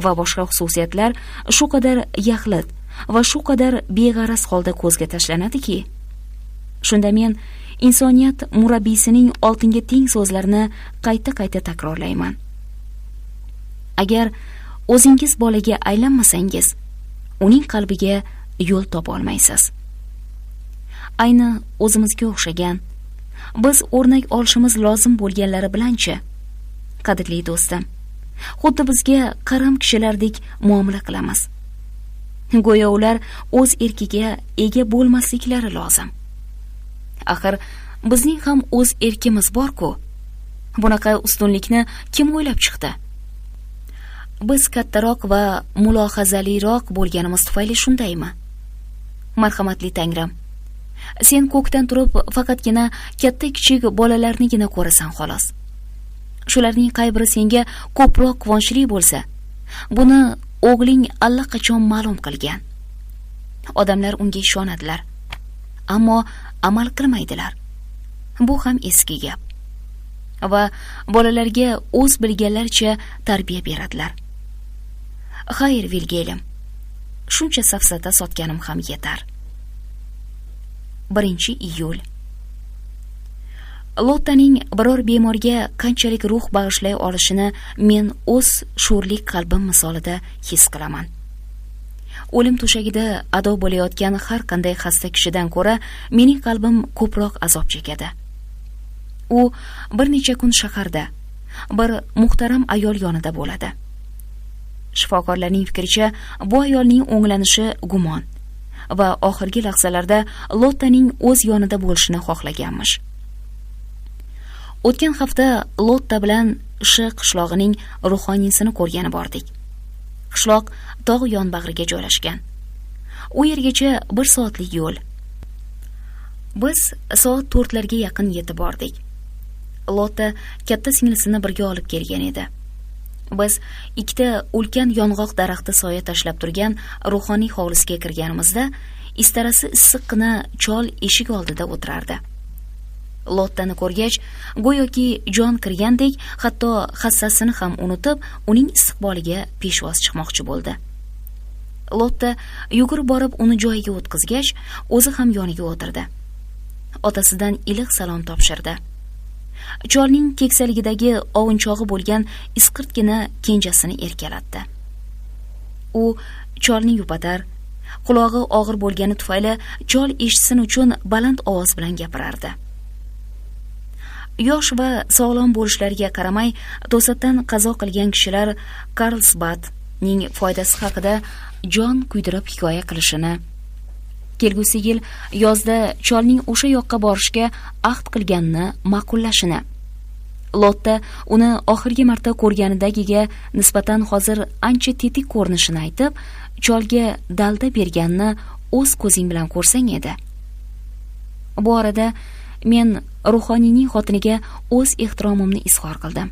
va boshqa xususiyatlar shu qadar yaxlit va shu qadar beg'araz holda ko'zga tashlanadiki, shunda men insoniyat murabbiysining oltinga teng so'zlarini qayta-qayta takrorlayman. Agar o'zingiz bolaga aylanmasangiz, uning qalbiga yo'l topa olmaysiz. Ayni o'zimizga o'xshagan, biz o'rnak olishimiz lozim bo'lganlari bilanchi, qadrli do'stim, xuddi bizga qaram kishilardek muomala qilamiz. Go'yo ular o'z erkiga ega bo'lmasliklari lozim. Axir bizning ham o'z erkimiz bor-ku. Bunaqa ustunlikni kim o'ylab chiqdi? Biz kattaroq va mulohazaliroq bo'lganimiz tufayli shundaymi? Marhamatli Tangrim, sen ko'kdan turib faqatgina katta-kichik bolalarnigina ko'rasan xolos. Shularning qay biri senga ko'proq quvonchli bo'lsa, buni o'g'ling allaqachon ma'lum qilgan. Odamlar unga ishonadilar, ammo amal qilmaydilar. Bu ham eski gap. Va bolalarga o'z bilganlaricha tarbiya beradilar. Xayr, Vilgelim, shuncha safsata sotganim ham yetar. 1-iyul. Lottaning biror bemorga qanchalik ruh bag'ishlay olishini men o'z sho'rlik qalbim misolida his qilaman. O'lim to'shagida ado bo'layotgan har qanday xasta kishidan ko'ra mening qalbim ko'proq azob chekadi. U bir necha kun shaharda bir muhtaram ayol yonida bo'ladi. Shifokorlarning fikricha, bu ayolning o'nglanishi gumon va oxirgi lahzalarda Lottaning o'z yonida bo'lishini xohlaganmish. O'tgan hafta Lotta bilan Sh qishlog'ining ruhoniysini ko'rgani bordik. Qishloq tog' yonbag'riga joylashgan. U yergacha 1 soatlik yo'l. Biz soat 4larga yaqin yetib bordik. Lotta katta singlisini birga olib kelgan edi. Biz ikkita ulkan yong'oq daraxti soya tashlab turgan ruhoniy hovlisiga kirganimizda istarasi issiqqina chol eshik oldida o'tirardi. Lottani ko'rgach, go'yoki jon kirgandek, hatto hassasini ham unutib, uning istiqboliga peshvoz chiqmoqchi bo'ldi. Lotta yugurib borib uni joyiga o'tkazgach, o'zi ham yoniga o'tirdi. Otasidan iliq salom topshirdi. Cholning keksaligidagi ovunchog'i bo'lgan isqirtgina kenjasini erkalatdi. U cholni yupatar, qulog'i og'ir bo'lgani tufayli chol eshitsin uchun baland ovoz bilan gapirardi. Yosh va sog'lom bo'lishlariga qaramay, to'satdan qazo qilgan kishilar Karlsbadning foydasi haqida jon kuydirib hikoya qilishini, kelgusi yil yozda cholning o'sha yoqqa borishga ahd qilganini ma'qullashini, Lotta uni oxirgi marta ko'rganidagiga nisbatan hozir ancha tetik ko'rinishini aytib, cholga dalda berganini o'z ko'zing bilan ko'rsang edi. Bu orada men ruhoniyning xotiniga o'z ehtiromimni izhor qildim.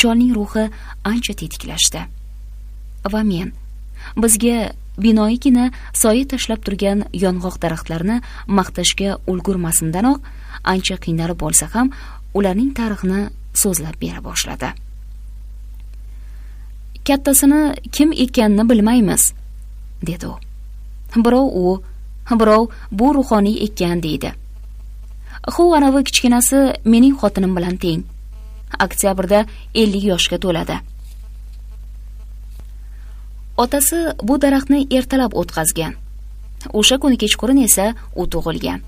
Cholning ruhi ancha tetiklashdi va men bizga binoyigina soya tashlab turgan yong'oq daraxtlarini maqtashga ulgurmasimdanoq ancha qiynalib bo'lsa ham ularning tarixini so'zlab bera boshladi. Kattasini kim ekkanini bilmaymiz, dedi u. Birov bu ruhoniy ekkan deydi. Anavi kichkinasi mening xotinim bilan teng. Oktyabrda 50 yoshga to'ladi. Otasi bu daraxtni ertalab o'tqazgan. O'sha kuni kechqurun esa u tug'ilgan.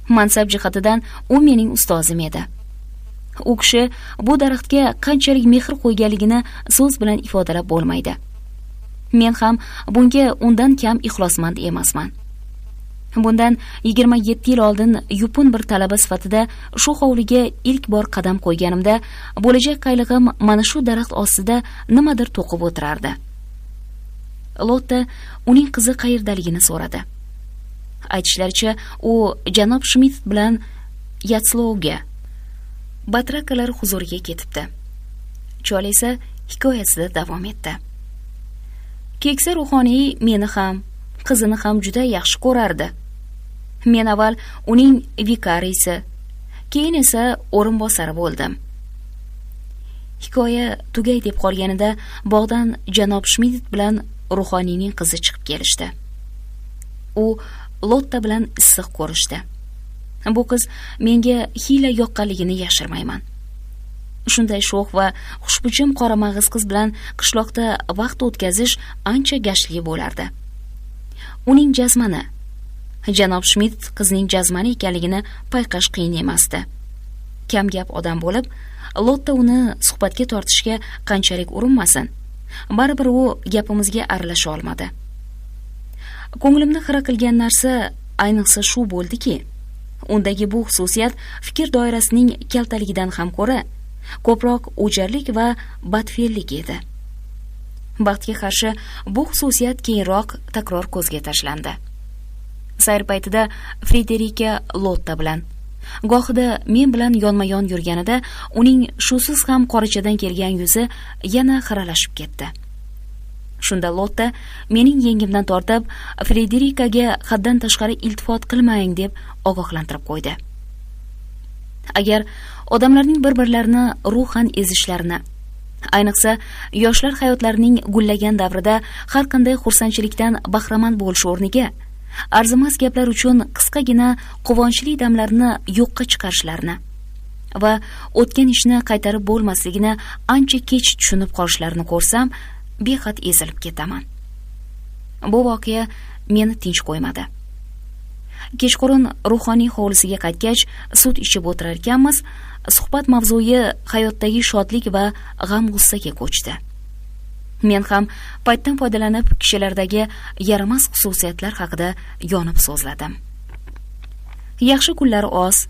Mansab jihatidan u mening ustozim edi. U kishi bu daraxtga qanchalik mehr qo'yganligini so'z bilan ifodalab bo'lmaydi. Men ham bunga undan kam ixlosmand emasman. Bundan 27 yil oldin yupun bir talaba sifatida shu hovliga ilk bor qadam qo'yganimda bo'lajak qaylig'im mana shu daraxt ostida nimadir to'qib o'tirardi. Lotta uning qizi qayerdaligini so'radi. Aytishlaricha, u janob Schmidt bilan Yatslovga batrakalar huzuriga ketibdi. Chol esa hikoyasida davom etdi. Keksa ruhoniy meni ham, qizini ham juda yaxshi ko'rardi. Men avval uning vikariysi, keyin esa o'rinbosari bo'ldim. Hikoya tugay deb qolganida bog'dan janob Schmidt bilan ruhoniyning qizi chiqib kelishdi. U Lotta bilan issiq ko'rishdi. Bu qiz menga hiyla yoqqanligini yashirmayman. Shunday sho'x va xushbichim qora mag'iz qiz bilan qishloqda vaqt o'tkazish ancha gashtli bo'lardi. Uning jazmani, janob Schmidt qizning jazmani ekanligini payqash qiyin emasdi. Kam gap odam bo'lib, Lotta uni suhbatga tortishga qanchalik urinmasin, baribir u gapimizga aralasha olmadi. Ko'nglimni xira qilgan narsa ayniqsa shu bo'ldiki, undagi bu xususiyat fikr doirasining kaltaligidan ham ko'ra ko'proq o'jarlik va badfe'llik edi. Baxtga qarshi bu xususiyat keyinroq takror ko'zga tashlandi. Sayr paytida Frederika Lotta bilan, gohida men bilan yonma-yon yurganida uning shusiz ham qorachadan kelgan yuzi yana xiralashib ketdi. Shunda Lotta mening yengimdan tortib, Frederikaga haddan tashqari iltifot qilmang deb ogohlantirib qo'ydi. Agar odamlarning bir-birlarini ruhan ezishlarini, ayniqsa yoshlar hayotlarining gullagan davrida har qanday xursandchilikdan bahramand bo'lish o'rniga arzimas gaplar uchun qisqagina quvonchli damlarni yo'qqa chiqarishlarini va o'tgan ishni qaytarib bo'lmasligini ancha kech tushunib qolishlarini ko'rsam, behad ezilib ketaman. Bu voqea meni tinch qo'ymadi. Kechqurun ruhoniy hovlisiga qaytgach, sut ichib o'tirar ekanmiz, suhbat mavzuyi hayotdagi shodlik va g'am-g'ussaga ko'chdi. Men ham paytdan foydalanib kishilardagi yaramas xususiyatlar haqida yonib so'zladim. Yaxshi kunlar oz,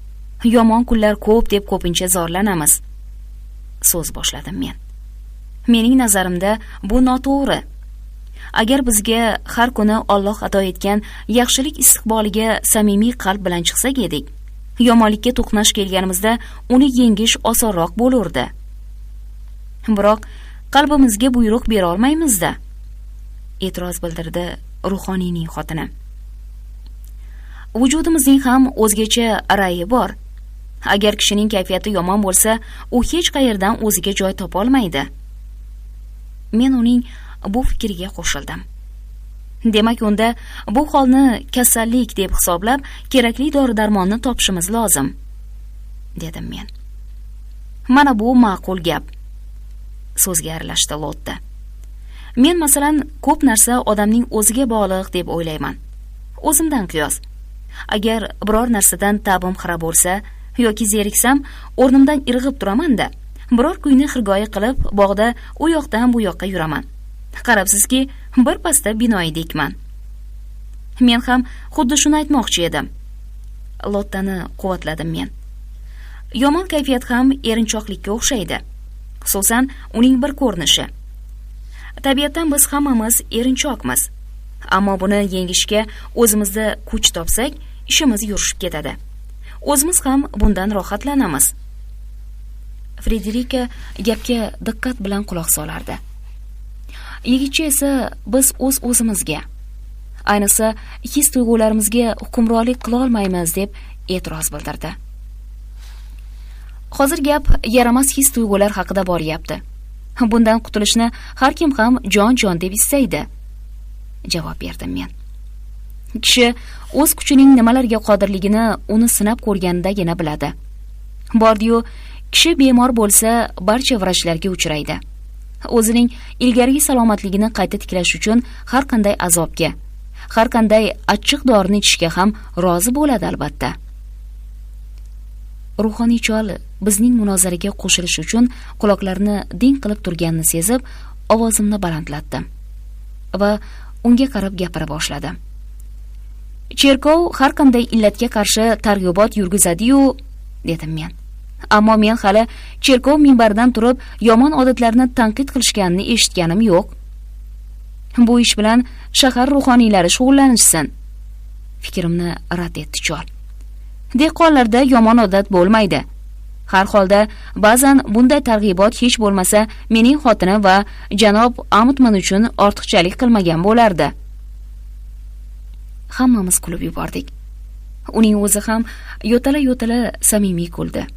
yomon kunlar ko'p deb ko'pincha zorlanamiz. So'z boshladim men. Mening nazarimda bu noto'g'ri. Agar bizga har kuni Alloh ato etgan yaxshilik istiqboliga samimiy qalb bilan chiqsak edik, yomonlikka to'qnash kelganimizda uni yengish osonroq bo'lardi. Biroq qalbimizga buyruq bera olmaymiz-da, e'tiroz bildirdi ruhoniyning xotini. Vujudimizning ham o'zgacha ra'yi bor. Agar kishining kayfiyati yomon bo'lsa, u hech qayerdan o'ziga joy topa olmaydi. Men uning bu fikriga qo'shildim. Demak, unda bu holni kasallik deb hisoblab, kerakli dori-darmonni topishimiz lozim, dedim men. Mana bu ma'qul gap, so'zga aralashdi Lotta. Men masalan ko'p narsa odamning o'ziga bog'liq deb o'ylayman. O'zimdan qiyos. Agar biror narsadan ta'bim xira bo'lsa yoki zeriksam, o'rnimdan irg'ib turaman-da, biror kuyni xirgoyi qilib, bog'da u yoqdan bu yoqqa yuraman. Qarabsizki, bir pasda binoyidekman. Men ham xuddi shuni aytmoqchi edim. Lottani quvvatladim men. Yomon kayfiyat ham erinchoqlikka o'xshaydi. Xususan, uning bir ko'rinishi. Tabiatdan biz hammamiz erinchoqmiz. Ammo buni yengishga o'zimizda kuch topsak, ishimiz yurishib ketadi. O'zimiz ham bundan rohatlanamiz. Frederika gapga diqqat bilan quloq solardi. yigitcha esa biz o'zimizga, ayniqsa his tuyg'ularimizga hukmronlik qila olmaymiz deb e'tiroz bildirdi. Hozir gap yaramas his tuyg'ular haqida boryapti. Bundan qutulishni har kim ham jon deb istaydi, javob berdim men. Kishi o'z kuchining nimalarga qodirligini uni sinab ko'rgandagina biladi. Bordi-yu, kishi bemor bo'lsa, barcha vrachlarga uchraydi. O'zining ilgarigi salomatligini qayta tiklash uchun har qanday azobga, har qanday achchiq dorini ichishga ham rozi bo'ladi albatta. Ruhoniy chol bizning munozaraga qo'shilish uchun quloqlarini ding qilib turganini sezib, ovozimni balandlatdim va unga qarab gapira boshladim. Cherkov har qanday illatga qarshi targ'ibot yurgizadi-yu, dedim men. Ammo men hali cherkov minbaridan turib yomon odatlarni tanqid qilishganini eshitganim yo'q. Bu ish bilan shahar ruhoniylari shug'ullanishsin. Fikrimni rad etdi chol. Dehqonlarda yomon odat bo'lmaydi. Har holda ba'zan bunday targ'ibot hech bo'lmasa mening xotinim va janob Amutman uchun ortiqchalik qilmagan bo'lardi. Hammamiz kulib yubordik. Uning o'zi ham yo'tala samimiy kuldi.